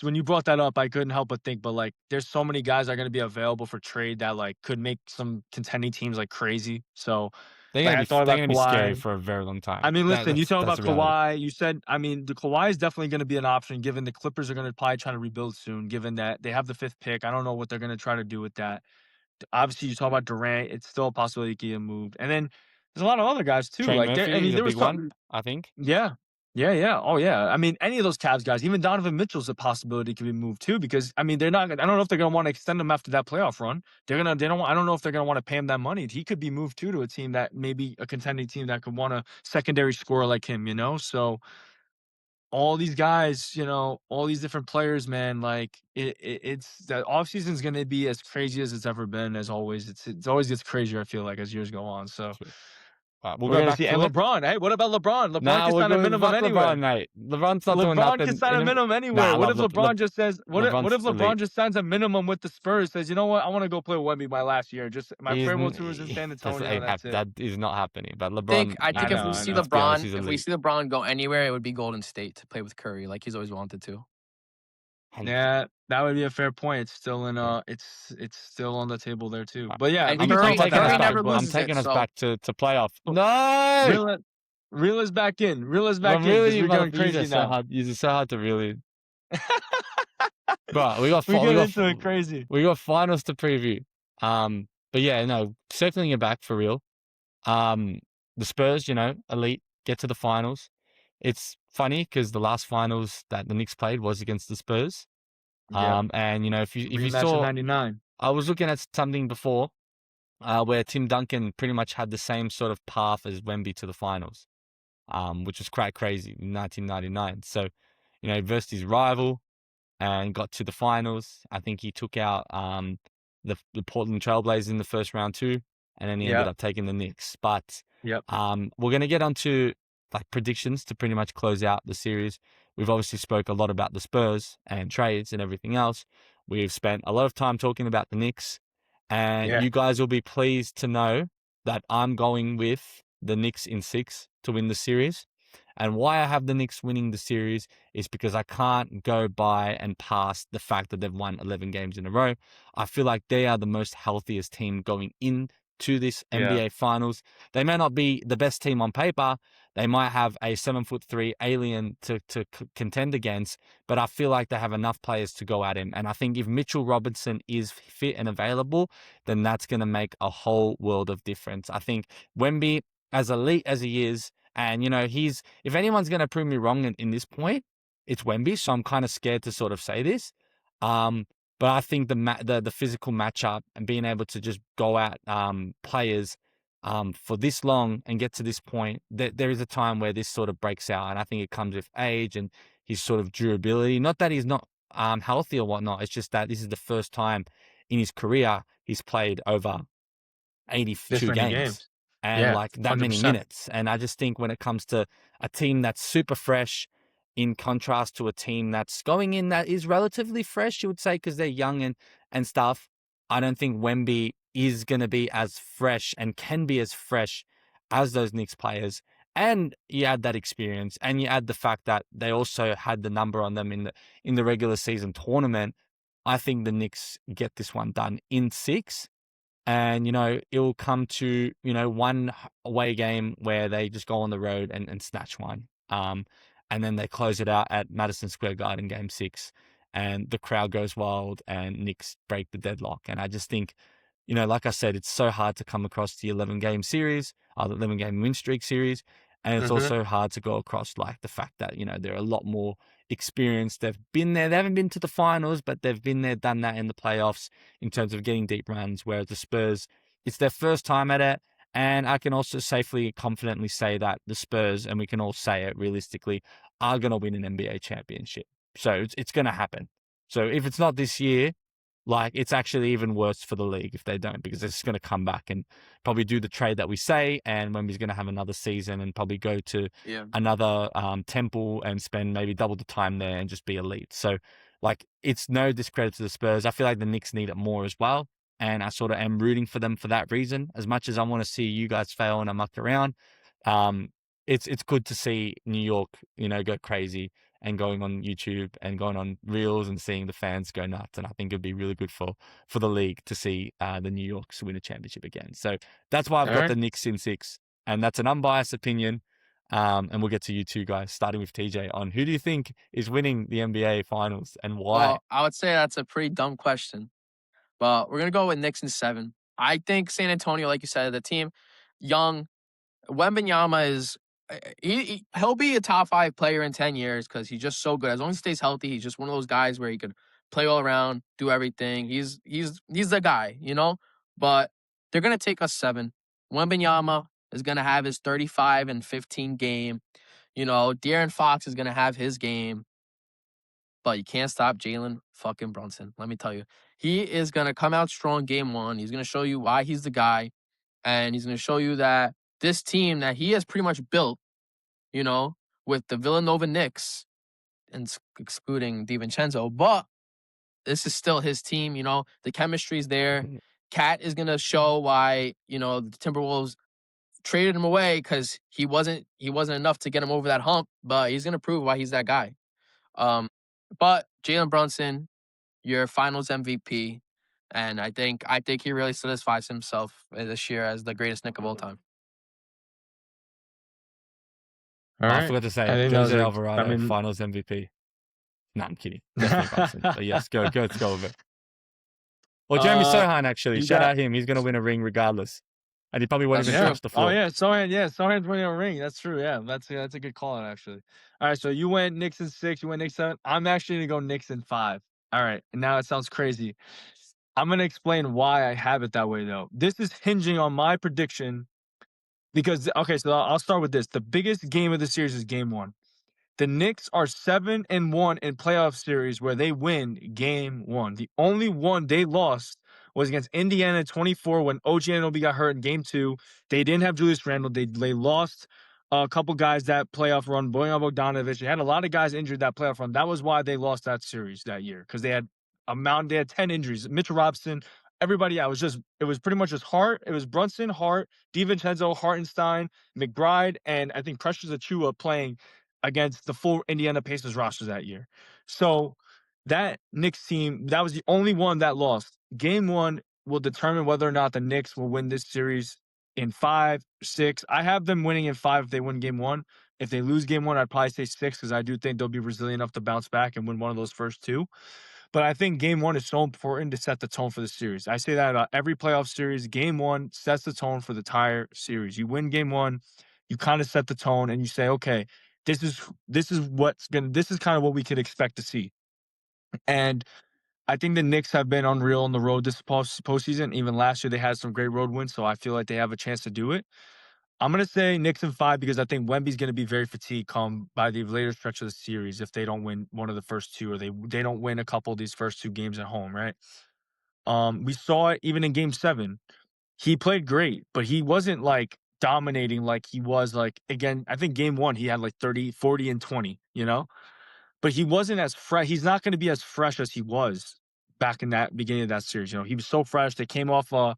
when you brought that up, I couldn't help but think, but like, there's so many guys that are going to be available for trade that like could make some contending teams like crazy. So, like, I thought they're about gonna be scary Kawhi. for a very long I time. mean, listen, you talk That's about the reality. Kawhi. You said, I mean, the Kawhi is definitely going to be an option given the Clippers are going to probably try to rebuild soon, given that they have the 5th pick. I don't know what they're going to try to do with that. Obviously, you talk about Durant. It's still a possibility he can get moved. And then there's a lot of other guys too. Trey Like, I Murphy is mean, a there was big one, something. I think. Yeah. Yeah, yeah. Oh, yeah. I mean, any of those Cavs guys, even Donovan Mitchell's a possibility could be moved too, because I mean, they're not. I don't know if they're gonna want to extend him after that playoff run. They don't. I don't know if they're gonna want to pay him that money. He could be moved too to a team that maybe a contending team that could want a secondary scorer like him. So all these guys, all these different players, man. Like it's the offseason is gonna be as crazy as it's ever been. As always, it's always gets crazier. I feel like as years go on. So. True. We'll We're go gonna back see, and to it. LeBron. Hey, what about LeBron? LeBron Nah, can we're sign a going minimum fuck LeBron, anywhere. mate. LeBron's not doing LeBron can nothing. sign a minimum Nah, anywhere. I What love if LeBron just says, what if LeBron's LeBron elite. just signs a minimum with the Spurs? Says, you know what, I want to go play with Wemby my last year. Just my He's farewell n- tours in he- San that's Antonio. That's it. that is not happening. But LeBron, I think I if know, we I see know. let's be honest, LeBron, he's if we elite. see LeBron go anywhere, it would be Golden State to play with Curry, like he's always wanted to. 100%. Yeah, that would be a fair point. It's still in Yeah. it's still on the table there too. Right. But yeah, And we can talk about that Curry after. never But I'm loses it. taking us So back to playoff. oh, No, reel us back in. Reel us back I'm in because really we're going motherfucker. crazy now. You're so hard to really. Bro, we got We get into it crazy. we got finals to preview. But yeah, no, circling it back for real. The Spurs, elite, get to the finals. It's funny because the last finals that the Knicks played was against the Spurs. Yeah, And if you rematch of saw, '99. I was looking at something before, where Tim Duncan pretty much had the same sort of path as Wemby to the finals, which was quite crazy in 1999. So, versus his rival and got to the finals. I think he took out the Portland Trailblazers in the first round too, and then he ended up taking the Knicks. But Yep. we're gonna get onto like predictions to pretty much close out the series. We've obviously spoke a lot about the Spurs and trades and everything else. We've spent a lot of time talking about the Knicks, and you guys will be pleased to know that I'm going with the Knicks in 6 to win the series. And why I have the Knicks winning the series is because I can't go by and pass the fact that they've won 11 games in a row. I feel like they are the most healthiest team going into this NBA Finals. They may not be the best team on paper. They might have a 7'3" alien to contend against, but I feel like they have enough players to go at him. And I think if Mitchell Robinson is fit and available, then that's going to make a whole world of difference. I think Wemby, as elite as he is, and, if anyone's going to prove me wrong in this point, it's Wemby. So I'm kind of scared to sort of say this. But I think the physical matchup and being able to just go at players for this long and get to this point, there is a time where this sort of breaks out. And I think it comes with age and his sort of durability. Not that he's not healthy or whatnot. It's just that this is the first time in his career he's played over 82 games. And like that 100%. many minutes. And I just think when it comes to a team that's super fresh, in contrast to a team that's going in that is relatively fresh, you would say, because they're young and stuff, I don't think Wemby is going to be as fresh and can be as fresh as those Knicks players. And you add that experience, and you add the fact that they also had the number on them in the regular season tournament. I think the Knicks get this one done in 6. And, it'll come to, one away game where they just go on the road and snatch one. And then they close it out at Madison Square Garden game 6. And the crowd goes wild and Knicks break the deadlock. And I just think, like I said, it's so hard to come across the 11-game series, the 11-game win streak series. And it's also hard to go across like the fact that, they're a lot more experienced. They've been there. They haven't been to the finals, but they've been there, done that in the playoffs in terms of getting deep runs, whereas the Spurs, it's their first time at it. And I can also safely, confidently say that the Spurs, and we can all say it realistically, are going to win an NBA championship. So it's going to happen. So if it's not this year, like it's actually even worse for the league if they don't, because it's going to come back and probably do the trade that we say, and Wemby's going to have another season and probably go to another temple and spend maybe double the time there and just be elite. So like it's no discredit to the Spurs. I feel like the Knicks need it more as well. And I sort of am rooting for them for that reason. As much as I want to see you guys fail and I muck around, it's good to see New York, go crazy and going on YouTube and going on Reels and seeing the fans go nuts. And I think it'd be really good for the league to see the New Yorks win a championship again. So that's why I've All got right. the Knicks in 6. And that's an unbiased opinion. And we'll get to you two guys, starting with TJ, on who do you think is winning the NBA Finals and why? Well, I would say that's a pretty dumb question, but we're gonna go with Knicks in 7. I think San Antonio, like you said, the team, young. Wembanyama is he'll be a top 5 player in 10 years because he's just so good. As long as he stays healthy, he's just one of those guys where he could play all around, do everything. He's the guy, you know. But they're gonna take us 7. Wembanyama is gonna have his 35 and 15 game. You know, De'Aaron Fox is gonna have his game. But you can't stop Jalen fucking Brunson. Let me tell you, he is gonna come out strong game 1. He's gonna show you why he's the guy, and he's gonna show you that this team that he has pretty much built, you know, with the Villanova Knicks, and excluding DiVincenzo, but this is still his team. You know, the chemistry's there. Cat is gonna show why, you know, the Timberwolves traded him away because he wasn't enough to get him over that hump, but he's gonna prove why he's that guy. But Jalen Brunson, your Finals MVP, and I think he really solidifies himself this year as the greatest Knick of all time. All I right. forgot to say I it. think that was Jose a, Alvarado, I mean, Finals MVP. No, I'm kidding. Definitely Brunson. But yes, let's go with it. Or Jeremy Sohan, actually. you Shout got out him. He's going to win a ring regardless. And he probably won't That's even true. touch the floor. Oh yeah, Sohan's winning a ring. That's true. Yeah, that's a good call out actually. All right, so you went Knicks in 6, you went Knicks 7. I'm actually gonna go Knicks in 5. All right, and now it sounds crazy. I'm gonna explain why I have it that way though. This is hinging on my prediction because okay, so I'll start with this. The biggest game of the series is game 1. The Knicks are 7-1 in playoff series where they win game 1. The only one they lost was against Indiana 24 when OG Anunoby got hurt in game 2. They didn't have Julius Randle. They lost a couple guys that playoff run. Bojan Bogdanovic. They had a lot of guys injured that playoff run. That was why they lost that series that year because they had 10 injuries. Mitchell Robinson, everybody. It was pretty much just Hart. It was Brunson, Hart, DiVincenzo, Hartenstein, McBride, and I think Precious Achiuwa playing against the full Indiana Pacers rosters that year. So that Knicks team, that was the only one that lost. Game 1 will determine whether or not the Knicks will win this series in 5, 6. I have them winning in 5 if they win game 1. If they lose game 1, I'd probably say 6 because I do think they'll be resilient enough to bounce back and win one of those first 2. But I think game 1 is so important to set the tone for the series. I say that about every playoff series. Game 1 sets the tone for the entire series. You win game 1, you kind of set the tone and you say, okay, this is kind of what we could expect to see. And I think the Knicks have been unreal on the road this postseason. Even last year, they had some great road wins, so I feel like they have a chance to do it. I'm going to say Knicks in 5 because I think Wemby's going to be very fatigued come by the later stretch of the series if they don't win one of the first 2 or they don't win a couple of these first 2 games at home, right? We saw it even in game 7. He played great, but he wasn't like dominating like he was like again, I think game 1 he had like 30, 40 and 20, you know? But he wasn't as fresh. He's not going to be as fresh as he was back in that beginning of that series. You know, he was so fresh. They came off a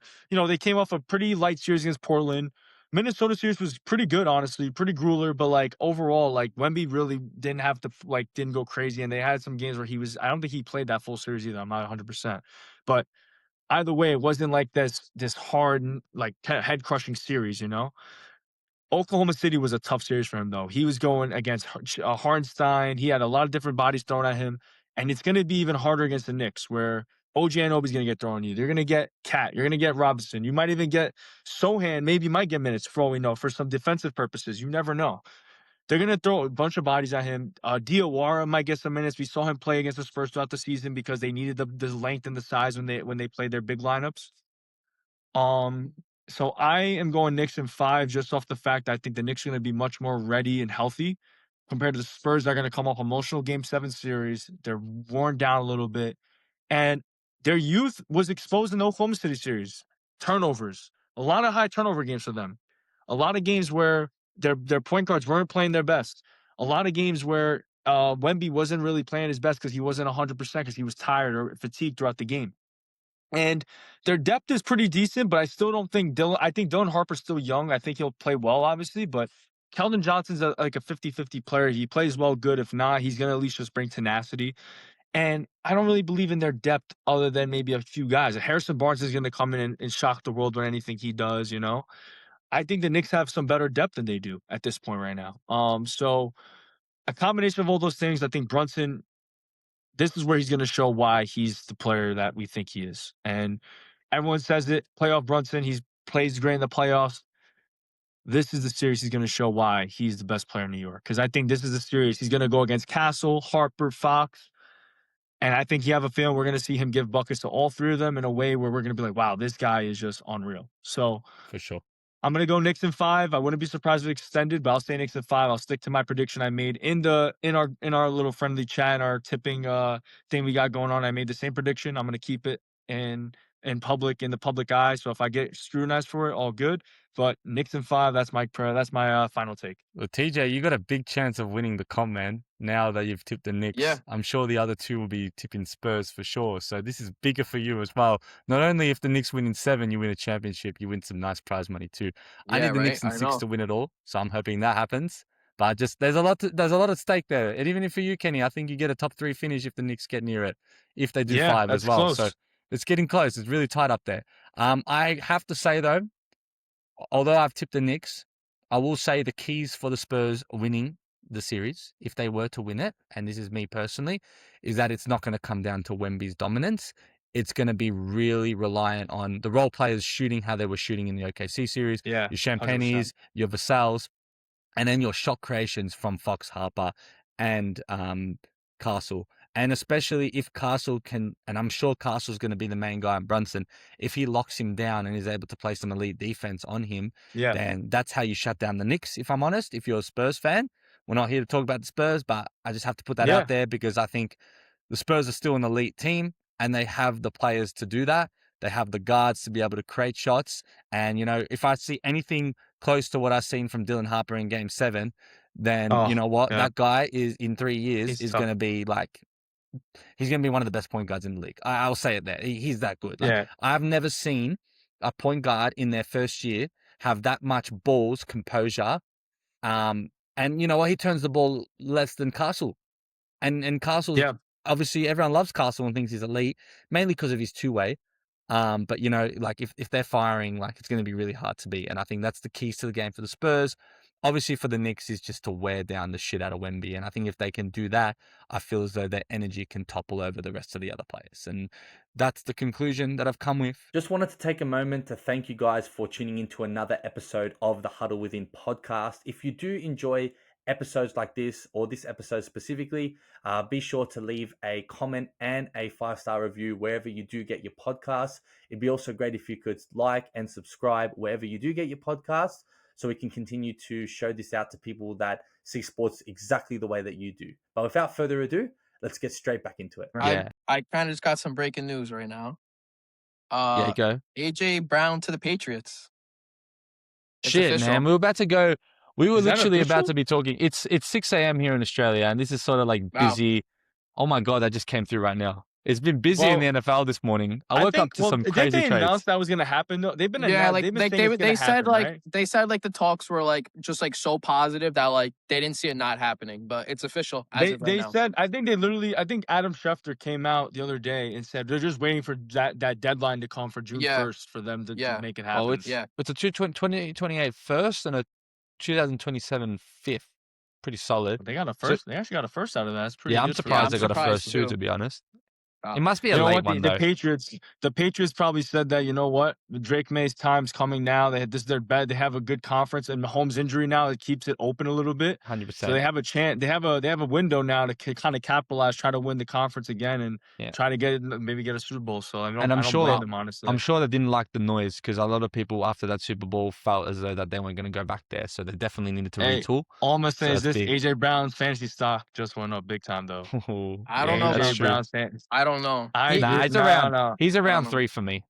pretty light series against Portland. Minnesota series was pretty good, honestly, pretty grueler. But like overall, like Wemby really didn't go crazy. And they had some games where I don't think he played that full series either. I'm not 100%. But either way, it wasn't like this hard, like head crushing series, you know? Oklahoma City was a tough series for him, though. He was going against Hartenstein. He had a lot of different bodies thrown at him. And it's going to be even harder against the Knicks, where OG Anunoby's going to get thrown at you. You're going to get Cat. You're going to get Robinson. You might even get Sohan. Maybe you might get minutes for all we know for some defensive purposes. You never know. They're going to throw a bunch of bodies at him. Diawara might get some minutes. We saw him play against the Spurs throughout the season because they needed the length and the size when they played their big lineups. So I am going Knicks in 5 just off the fact that I think the Knicks are going to be much more ready and healthy compared to the Spurs. They're going to come off emotional Game 7 series. They're worn down a little bit. And their youth was exposed in the Oklahoma City series. Turnovers. A lot of high turnover games for them. A lot of games where their point guards weren't playing their best. A lot of games where Wemby wasn't really playing his best because he wasn't 100% because he was tired or fatigued throughout the game. And their depth is pretty decent, but I still don't think I think Dylan Harper's still young. I think he'll play well, obviously, but Keldon Johnson's like a 50-50 player. He plays well, good. If not, he's going to at least just bring tenacity. And I don't really believe in their depth other than maybe a few guys. Harrison Barnes is going to come in and shock the world with anything he does, you know? I think the Knicks have some better depth than they do at this point right now. So a combination of all those things, I think Brunson, this is where he's going to show why he's the player that we think he is. And everyone says it, playoff Brunson, he's plays great in the playoffs. This is the series he's going to show why he's the best player in New York. Because I think this is the series he's going to go against Castle, Harper, Fox. And I think you have a feeling we're going to see him give buckets to all three of them in a way where we're going to be like, wow, this guy is just unreal. So For sure. I'm going to go Knicks in 5. I wouldn't be surprised if it extended, but I'll say Knicks in 5. I'll stick to my prediction I made in our little friendly chat, our tipping thing we got going on. I made the same prediction. I'm going to keep it in public, in the public eye. So if I get scrutinized for it, all good. But Knicks in 5, that's my final take. Well, TJ, you got a big chance of winning the comp, man. Now that you've tipped the Knicks, Yeah. I'm sure the other two will be tipping Spurs for sure. So this is bigger for you as well. Not only if the Knicks win in 7, you win a championship, you win some nice prize money too. I Yeah, need the right? Knicks in I 6 know. to win it all, so I'm hoping that happens. But just there's a lot at stake there. And even for you, Kenny, I think you get a top 3 finish if the Knicks get near it. If they do Yeah, 5 as that's well. close. So it's getting close. It's really tight up there. I have to say though, although I've tipped the Knicks, I will say the keys for the Spurs winning the series, if they were to win it, and this is me personally, is that it's not going to come down to Wemby's dominance. It's going to be really reliant on the role players shooting how they were shooting in the OKC series. Yeah, Your 100%. Champagnes, your Vassals, and then your shot creations from Fox, Harper, and Castle. And especially if Castle can, and I'm sure Castle's going to be the main guy in Brunson, if he locks him down and is able to play some elite defense on him, Yeah. then that's how you shut down the Knicks, if I'm honest, if you're a Spurs fan. We're not here to talk about the Spurs, but I just have to put that Yeah. out there because I think the Spurs are still an elite team and they have the players to do that. They have the guards to be able to create shots. And, you know, if I see anything close to what I've seen from Dylan Harper in Game 7, then you know what? yeah. That guy is in 3 years He's is tough. going to be like, he's going to be one of the best point guards in the league. I'll say it there. He's that good. Like, Yeah. I've never seen a point guard in their first year have that much balls, composure. And you know what? He turns the ball less than Castle. And Castle's obviously everyone loves Castle and thinks he's elite, mainly because of his two-way. But you know, like if they're firing, like it's going to be really hard to beat. And I think that's the keys to the game for the Spurs. Obviously for the Knicks is just to wear down the shit out of Wemby. And I think if they can do that, I feel as though their energy can topple over the rest of the other players. And that's the conclusion that I've come with. Just wanted to take a moment to thank you guys for tuning into another episode of the Huddle Within podcast. If you do enjoy episodes like this, or this episode specifically, be sure to leave a comment and a 5-star review wherever you do get your podcasts. It'd be also great if you could like and subscribe wherever you do get your podcasts, so we can continue to show this out to people that see sports exactly the way that you do. But without further ado, let's get straight back into it. Yeah. I kind of just got some breaking news right now. Yeah, go. AJ Brown to the Patriots. It's Shit, official. man. We were about to go. We were Is that literally about official? to be talking. It's 6 a.m. here in Australia, and this is sort of like Wow. busy. Oh my God, that just came through right now. It's been busy in the NFL this morning. I woke up to some crazy they trades. announced that was going to happen though? They've been Yeah, they've been saying it's they gonna said happen, like right? they said like the talks were like just like so positive that like they didn't see it not happening, but it's official as of right They now. said, I think Adam Schefter came out the other day and said they're just waiting for that deadline to come for June 1st for them to make it happen. Oh, it's a 2028 first and a 2027 fifth. Pretty solid. They got a first. They actually got a first out of that. That's pretty. Yeah, I'm good for surprised them. they got a surprised first too, too. to be honest. Wow. It must be a You know late what? one The though. Patriots probably said that. You know what? Drake May's time's coming now. This is their bed. They have a good conference, and Mahomes' injury now it keeps it open a little bit. 100%. So they have a chance. They have a window now to kind of capitalize, try to win the conference again, and try to maybe get a Super Bowl. So I don't blame them, honestly. I'm sure they didn't like the noise because a lot of people after that Super Bowl felt as though that they weren't going to go back there. So they definitely needed to retool. All I'm gonna say is this: big. AJ Brown's fantasy stock just went up big time, though. I don't know. AJ Brown's fantasy. I don't know. He's around 3 for me.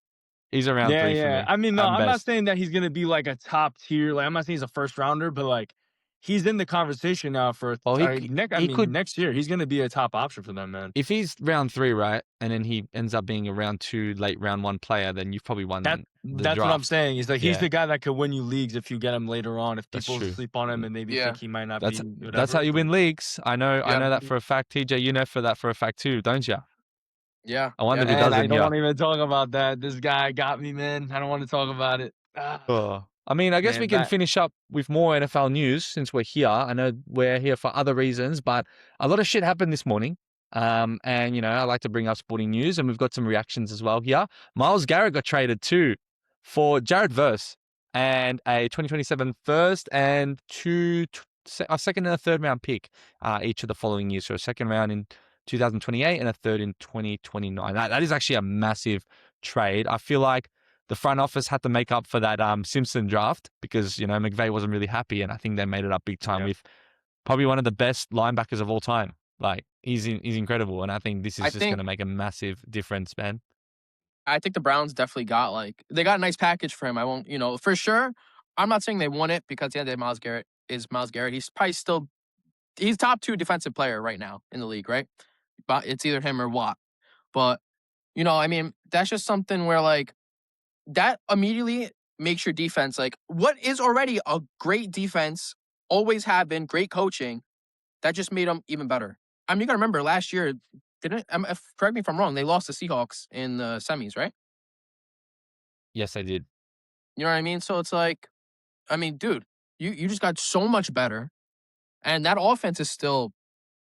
He's around 3 for me. I mean, no, I'm not saying that he's gonna be like a top tier. Like I'm not saying he's a first rounder, but like he's in the conversation now for Well, he could next year he's going to be a top option for them, man. if he's round 3, right, and then he ends up being a round 2, late round 1 player, then you've probably won the That's what I'm draft. saying. He's like he's Yeah. the guy that could win you leagues if you get him later on. If That's people true. sleep on him and maybe think he might not be whatever. That's how you win leagues. I know that for a fact. TJ, you know that for a fact too, don't you? Yeah. I wonder if he And I doesn't. don't Yeah. want to even talk about that. This guy got me, man. I don't want to talk about it. I mean, I guess Man, we can finish up with more NFL news since we're here. I know we're here for other reasons, but a lot of shit happened this morning. And you know, I like to bring up sporting news, and we've got some reactions as well here. Myles Garrett got traded too for Jared Verse and a 2027 first and a second and a third round pick each of the following years. So a second round in 2028 and a third in 2029. That is actually a massive trade. I feel like the front office had to make up for that Simpson draft because, you know, McVay wasn't really happy, and I think they made it up big time with probably one of the best linebackers of all time. Like, he's incredible, and I think this is just going to make a massive difference, man. I think the Browns definitely they got a nice package for him. I won't, for sure. I'm not saying they won it because the end of the day, Myles Garrett is Myles Garrett. He's probably he's top 2 defensive player right now in the league, right? But it's either him or Watt. But, I mean, that's just something where like that immediately makes your defense like what is already a great defense, always have been great coaching. That just made them even better. I mean, you got to remember last year, correct me if I'm wrong, they lost the Seahawks in the semis, right? Yes, I did. You know what I mean? So it's like, I mean, dude, you just got so much better, and that offense is still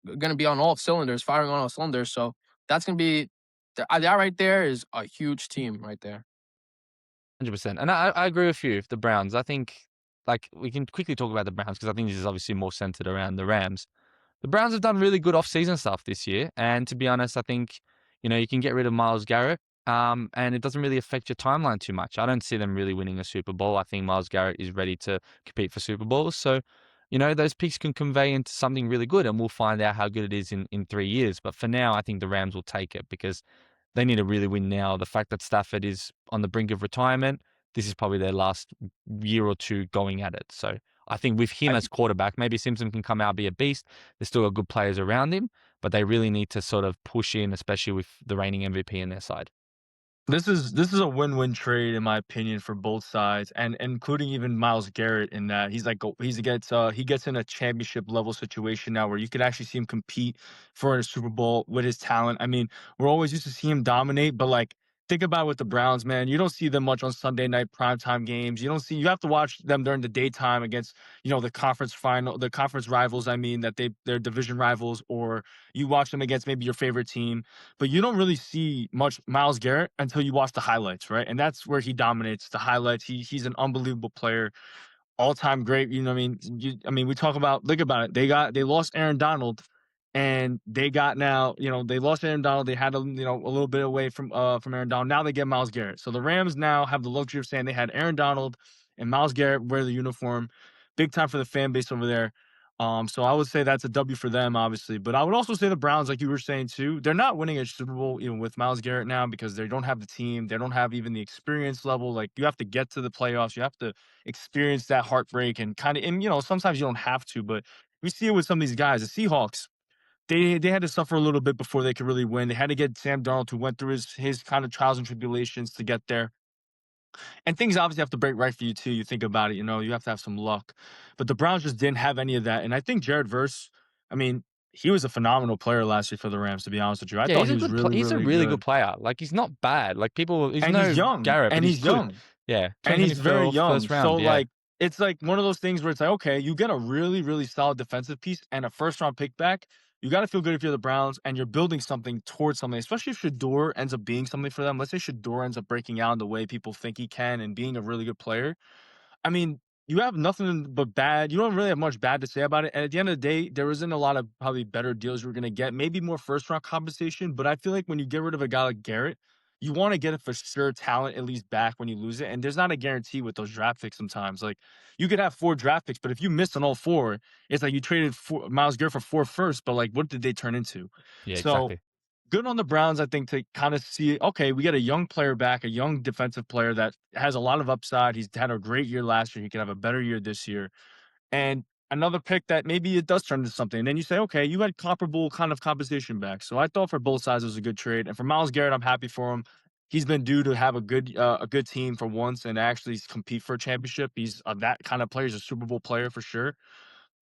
going to be on all cylinders, firing on all cylinders. So that's going to be that right there is a huge team right there. 100%. And I agree with you. The Browns, I think, like, we can quickly talk about the Browns because I think this is obviously more centered around the Rams. The Browns have done really good off-season stuff this year, and to be honest, I think, you know, you can get rid of Myles Garrett, and it doesn't really affect your timeline too much. I don't see them really winning a Super Bowl. I think Myles Garrett is ready to compete for Super Bowls, so, you know, those picks can convey into something really good, and we'll find out how good it is in 3 years. But for now, I think the Rams will take it because they need to really win now. The fact that Stafford is on the brink of retirement, this is probably their last year or 2 going at it. So I think with him as quarterback, maybe Simpson can come out, be a beast. There's still got good players around him, but they really need to sort of push in, especially with the reigning MVP in their side. This is a win-win trade in my opinion for both sides, and including even Myles Garrett in that he gets in a championship level situation now where you could actually see him compete for a Super Bowl with his talent. I mean, we're always used to see him dominate, but like think about it with the Browns, man. You don't see them much on Sunday night primetime games. You have to watch them during the daytime against, the conference rivals, I mean, they're division rivals, or you watch them against maybe your favorite team, but you don't really see much Myles Garrett until you watch the highlights, right? And that's where he dominates the highlights. He's an unbelievable player, all-time great. You know what I mean? We talk about look about it. They lost Aaron Donald, and they got now, they lost Aaron Donald. They had a little bit away from Aaron Donald. Now they get Myles Garrett. So the Rams now have the luxury of saying they had Aaron Donald and Myles Garrett wear the uniform. Big time for the fan base over there. So I would say that's a W for them, obviously. But I would also say the Browns, like you were saying too, they're not winning a Super Bowl even with Myles Garrett now because they don't have the team. They don't have even the experience level. Like you have to get to the playoffs. You have to experience that heartbreak and sometimes you don't have to, but we see it with some of these guys. The Seahawks, they had to suffer a little bit before they could really win. They had to get Sam Darnold, who went through his kind of trials and tribulations to get there. And things obviously have to break right for you too. You think about it, you have to have some luck. But the Browns just didn't have any of that. And I think Jared Verse, he was a phenomenal player last year for the Rams, to be honest with you. I thought he was really, he's a really really good. good player. Like, he's not bad. Like, He's young. Garrett, And but he's young. Yeah. And he's very young. First round, So, like, it's like one of those things where it's like, okay, you get a really, really solid defensive piece and a first-round pick back. You got to feel good if you're the Browns and you're building something towards something, especially if Shador ends up being something for them. Let's say Shador ends up breaking out in the way people think he can and being a really good player. I mean, you have nothing but bad. You don't really have much bad to say about it. And at the end of the day, there isn't a lot of probably better deals you're going to get. Maybe more first-round compensation. But I feel like when you get rid of a guy like Garrett, you want to get it for sure talent at least back when you lose it. And there's not a guarantee with those draft picks sometimes. Like, you could have 4 draft picks, but if you miss on all 4, it's like you traded Myles Garrett for 4 first, but like, what did they turn into? Yeah, So, exactly. good on the Browns, I think, to kind of see, okay, we get a young player back, a young defensive player that has a lot of upside. He's had a great year last year. He can have a better year this year. And another pick that maybe it does turn into something. And then you say, okay, you had comparable kind of compensation back. So I thought for both sides it was a good trade. And for Myles Garrett, I'm happy for him. He's been due to have a good team for once and actually compete for a championship. He's that kind of player. He's a Super Bowl player for sure.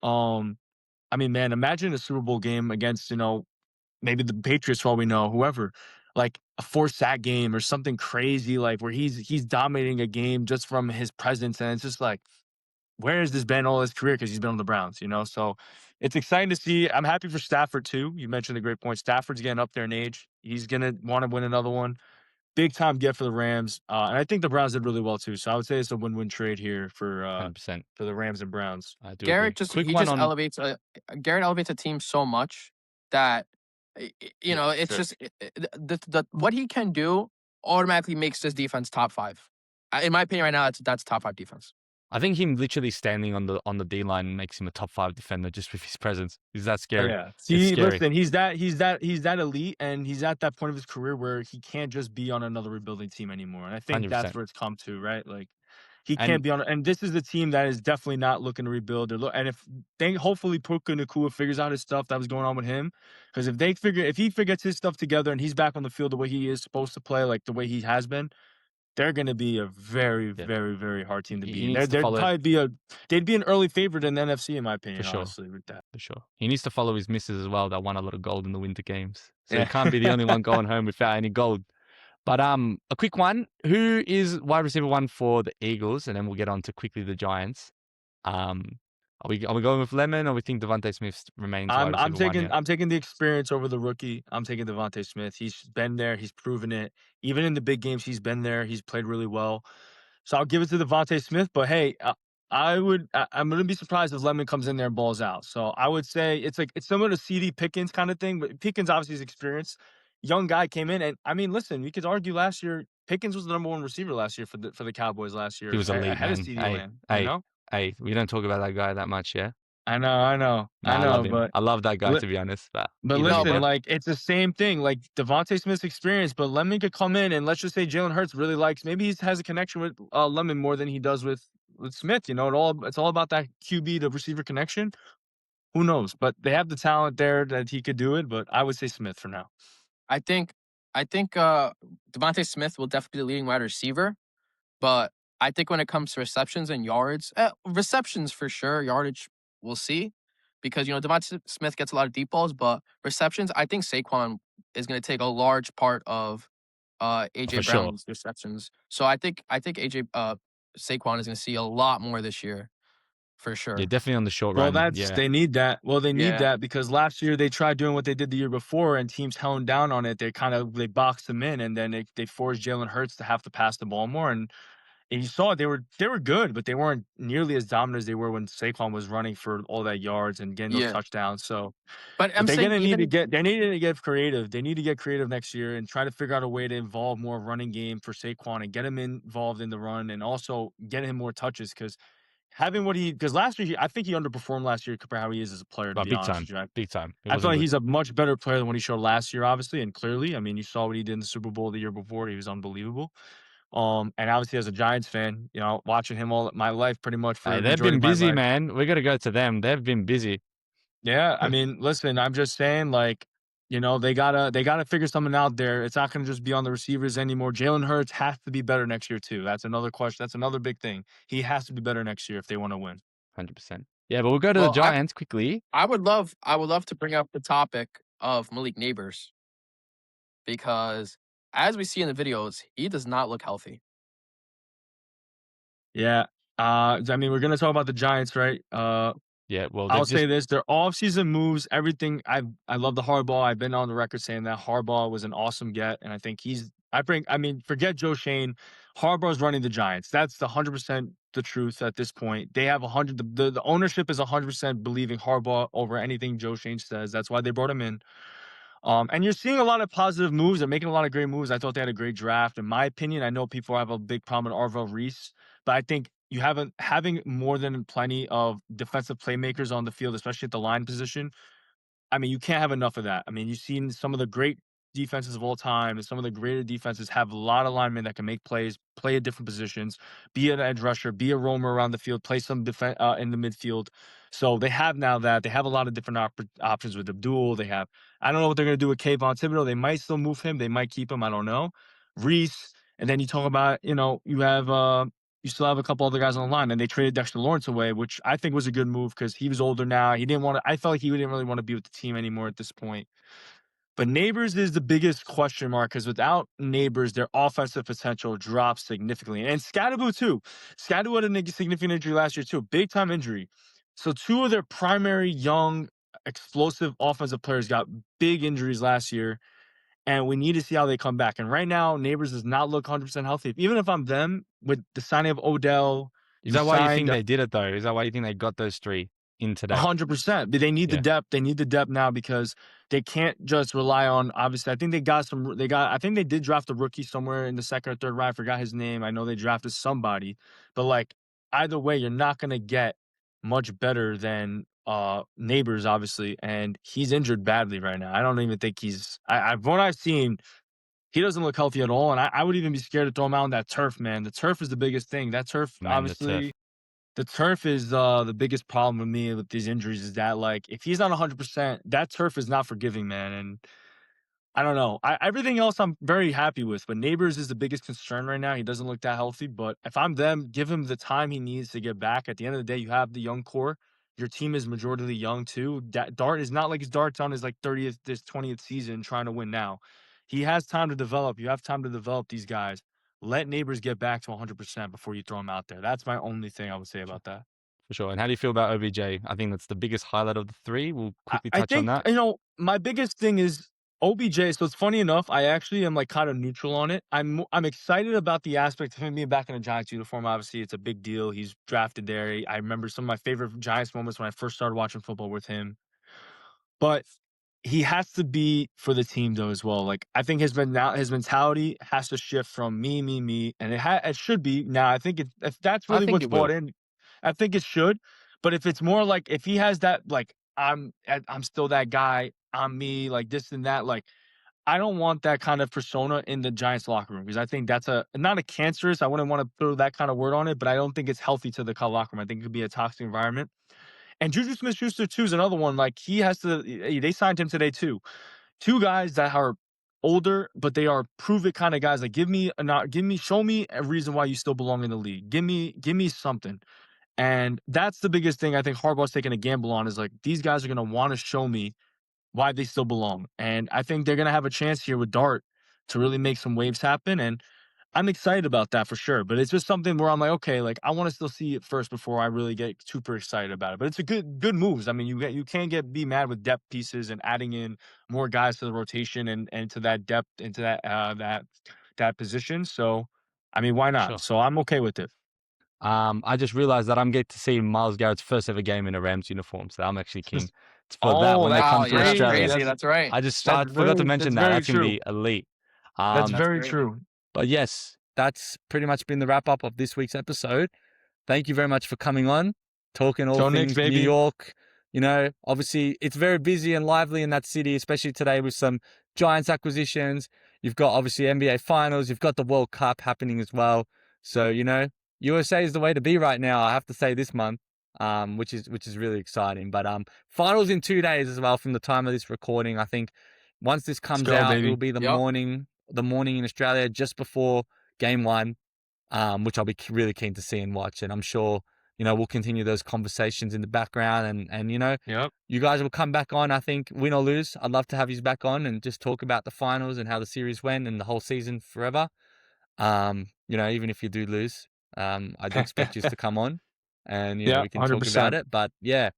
I mean, man, imagine a Super Bowl game against, maybe the Patriots, for all we know, whoever, like a 4 sack game or something crazy, like where he's dominating a game just from his presence. And it's just like, where has this been all his career? Because he's been on the Browns. So it's exciting to see. I'm happy for Stafford too. You mentioned a great point. Stafford's getting up there in age. He's gonna want to win another one. Big time get for the Rams. And I think the Browns did really well too. So I would say it's a win-win trade here 100%. for the Rams and Browns. I do Garrett agree. just Quick he one just on. elevates Garrett elevates a team so much that Yeah, it's true. just the what he can do automatically makes this defense top 5. In my opinion, right now, that's top 5 defense. I think him literally standing on the D line makes him a top 5 defender just with his presence. He's that Oh, scary. yeah. It's See, scary. listen, he's that elite, and he's at that point of his career where he can't just be on another rebuilding team anymore. And I think that's 100%. where it's come to, right? Like he can't And be on. And this is the team that is definitely not looking to rebuild. And if they hopefully Puka Nacua figures out his stuff that was going on with him, because if he figures his stuff together and he's back on the field the way he is supposed to play, like the way he has been, they're going to be a very, yeah, very, very hard team to he beat. And needs to follow they'd be an early favorite in the NFC, in my for opinion, sure. honestly, with that. For sure. He needs to follow his misses as well that won a lot of gold in the winter games. So he Yeah. can't be the only one going home without any gold. But a quick one. Who is wide receiver 1 for the Eagles? And then we'll get on to quickly the Giants. Um, are we going with Lemon, or we think Devontae Smith remains wide I'm receiver 1 taking here? I'm taking the experience over the rookie. I'm taking Devontae Smith. He's been there. He's proven it. Even in the big games, he's been there. He's played really well. So I'll give it to Devontae Smith. But hey, I'm going to be surprised if Lemon comes in there and balls out. So I would say it's similar to CD Pickens kind of thing. But Pickens obviously is experienced. Young guy came in, and I mean, listen, we could argue last year Pickens was the number 1 receiver last year for the Cowboys last He year was elite, ahead of man. CD Hey, Lamb. hey, hey, we don't talk about that guy that much, yeah? I Nah, I love know, him. but. I love that guy, to be honest. But But either way, No, listen, but bro. like it's the same thing. Like Devontae Smith's experience, but Lemon could come in and let's just say Jalen Hurts really likes. Maybe he has a connection with Lemon more than he does with Smith. It's all about that QB to receiver connection. Who knows? But they have the talent there that he could do it. But I would say Smith for now. I think Devontae Smith will definitely be the leading wide receiver, but I think when it comes to receptions and yards, receptions for sure, yardage we'll see, because Devontae Smith gets a lot of deep balls, but receptions, I think Saquon is going to take a large part of AJ For sure. Brown's receptions. So I think Saquon is going to see a lot more this year for Yeah, sure. definitely on the short Well, run. Yeah. they need that. Well, they need Yeah. that because last year they tried doing what they did the year before, and teams honed down on it. They boxed them in, and then they forced Jalen Hurts to have to pass the ball more. And you saw they were good, but they weren't nearly as dominant as they were when Saquon was running for all that yards and getting those Yeah. touchdowns. So, But but I'm saying they needed to get creative. They need to get creative next year and try to figure out a way to involve more running game for Saquon and get him involved in the run and also get him more touches because because last year I think he underperformed last year compared to how he is as a player. To But be big honest time. with you, Big time. It I feel wasn't like good. he's a much better player than what he showed last year, obviously and clearly. I mean, you saw what he did in the Super Bowl the year before; he was unbelievable. And obviously as a Giants fan, watching him all my life pretty much for Hey, the they've majority been of my busy, life. man. We got to go to them. They've been busy. Yeah, I mean, listen, I'm just saying, like, they gotta figure something out there. It's not gonna just be on the receivers anymore. Jalen Hurts has to be better next year too. That's another question. That's another big thing. He has to be better next year if they want to win. 100%. Yeah, but we'll go to the well, Giants quickly. I would love to bring up the topic of Malik Neighbors because as we see in the videos, he does not look healthy. Yeah. I mean, we're gonna talk about the Giants, right? Yeah, well, I'll they've just say this: their offseason moves, everything. I love the Harbaugh. I've been on the record saying that Harbaugh was an awesome get, and I think he's. I mean, forget Joe Shane. Harbaugh's running the Giants. That's 100% the truth at this point. They have 100. The ownership is 100% believing Harbaugh over anything Joe Shane says. That's why they brought him in. And you're seeing a lot of positive moves. They're making a lot of great moves. I thought they had a great draft. In my opinion, I know people have a big problem with Arvell Reese, but I think having more than plenty of defensive playmakers on the field, especially at the line position. I mean, you can't have enough of that. I mean, you've seen some of the great defenses of all time and some of the greater defenses have a lot of linemen that can make plays, play at different positions, be an edge rusher, be a roamer around the field, play some defense in the midfield. So they have now that they have a lot of different options with Abdul. They have, I don't know what they're going to do with Kayvon Thibodeau. They might still move him. They might keep him. I don't know. Reese. And then you talk about, you still have a couple other guys on the line, and they traded Dexter Lawrence away, which I think was a good move because he was older now. He didn't want to. I felt like he didn't really want to be with the team anymore at this point. But Neighbors is the biggest question mark because without Neighbors, their offensive potential drops significantly. And Scadaboo too. Scadaboo had a significant injury last year too, big time injury. So two of their primary young, explosive offensive players got big injuries last year. And we need to see how they come back. And right now, Neighbors does not look 100% healthy. Even if I'm them, with the signing of Odell, Is that why you think they did it, though? Is that why you think they got those three in today? 100%. But they need the depth. They need the depth now because they can't just rely on, obviously, I think I think they did draft a rookie somewhere in the second or third round. I forgot his name. I know they drafted somebody. But, like, either way, you're not going to get much better than Neighbors, obviously, and he's injured badly right now. I don't even think he's from what I've seen, he doesn't look healthy at all. And I would even be scared to throw him out on that turf, man. The turf is the biggest thing. That turf, obviously, the turf is the biggest problem with me with these injuries is that, like, if he's not 100%, that turf is not forgiving, man. And I don't know. Everything else I'm very happy with, but Neighbors is the biggest concern right now. He doesn't look that healthy, but if I'm them, give him the time he needs to get back. At the end of the day, you have the young core. Your team is majority young too. Dart is not like his Dart's on his 20th season trying to win now. He has time to develop. You have time to develop these guys. Let Neighbors get back to 100% before you throw him out there. That's my only thing I would say about that. For sure. And how do you feel about OBJ? I think that's the biggest highlight of the three. We'll quickly I touch think, on that. My biggest thing is OBJ. So it's funny enough, I actually am like kind of neutral on it. I'm excited about the aspect of him being back in a Giants uniform. Obviously, it's a big deal. He's drafted there. I remember some of my favorite Giants moments when I first started watching football with him. But he has to be for the team though as well. Like I think his mentality has to shift from me, and it should be now. I think if that's really what's bought in, I think it should. But if it's more like if he has that like I'm still that guy, I'm me, like this and that, like I don't want that kind of persona in the Giants locker room because I think that's not a cancerous. I wouldn't want to throw that kind of word on it, but I don't think it's healthy to the locker room. I think it could be a toxic environment. And Juju Smith-Schuster too is another one. Like he has to. They signed him today too. Two guys that are older, but they are prove it kind of guys. Like show me a reason why you still belong in the league. Give me something. And that's the biggest thing I think Harbaugh's taking a gamble on is like these guys are gonna want to show me why they still belong. And I think they're gonna have a chance here with Dart to really make some waves happen. And I'm excited about that for sure, but it's just something where I'm like, okay, like I want to still see it first before I really get super excited about it. But it's a good moves. I mean, you can't be mad with depth pieces and adding in more guys to the rotation and to that depth into that position. So, I mean, why not? Sure. So I'm okay with it. I just realized that I'm getting to see Myles Garrett's first ever game in a Rams uniform, so I'm actually keen for that when they come to Australia. Crazy. That's right. I forgot to mention that. That's going to be elite. That's very true. But yes, that's pretty much been the wrap up of this week's episode. Thank you very much for coming on, talking all things New York. Obviously it's very busy and lively in that city, especially today with some Giants acquisitions. You've got obviously NBA Finals. You've got the World Cup happening as well. So, USA is the way to be right now, I have to say this month, which is really exciting. But finals in 2 days as well from the time of this recording. I think once this comes out, it will be the morning in Australia just before game one, which I'll be really keen to see and watch. And I'm sure, we'll continue those conversations in the background and you guys will come back on, I think, win or lose. I'd love to have you back on and just talk about the finals and how the series went and the whole season forever. Even if you do lose, I do expect you to come on and, we can 100%. Talk about it. But yeah,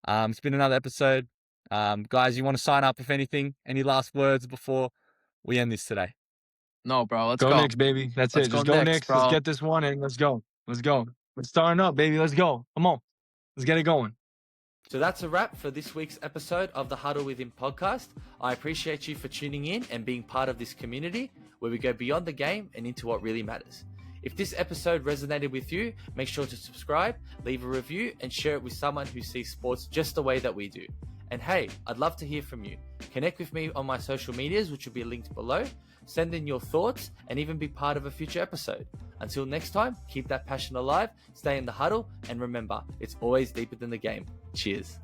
it's been another episode. Guys, you want to sign up if anything? Any last words before we end this today? No, bro. Let's go. Knicks, baby. That's it. Just go Knicks. Let's get this one and let's go. We're starting up, baby. Let's go. Come on. Let's get it going. So that's a wrap for this week's episode of the Huddle Within podcast. I appreciate you for tuning in and being part of this community where we go beyond the game and into what really matters. If this episode resonated with you, make sure to subscribe, leave a review, and share it with someone who sees sports just the way that we do. And hey, I'd love to hear from you. Connect with me on my social medias, which will be linked below. Send in your thoughts and even be part of a future episode. Until next time, keep that passion alive, stay in the huddle, and remember, it's always deeper than the game. Cheers.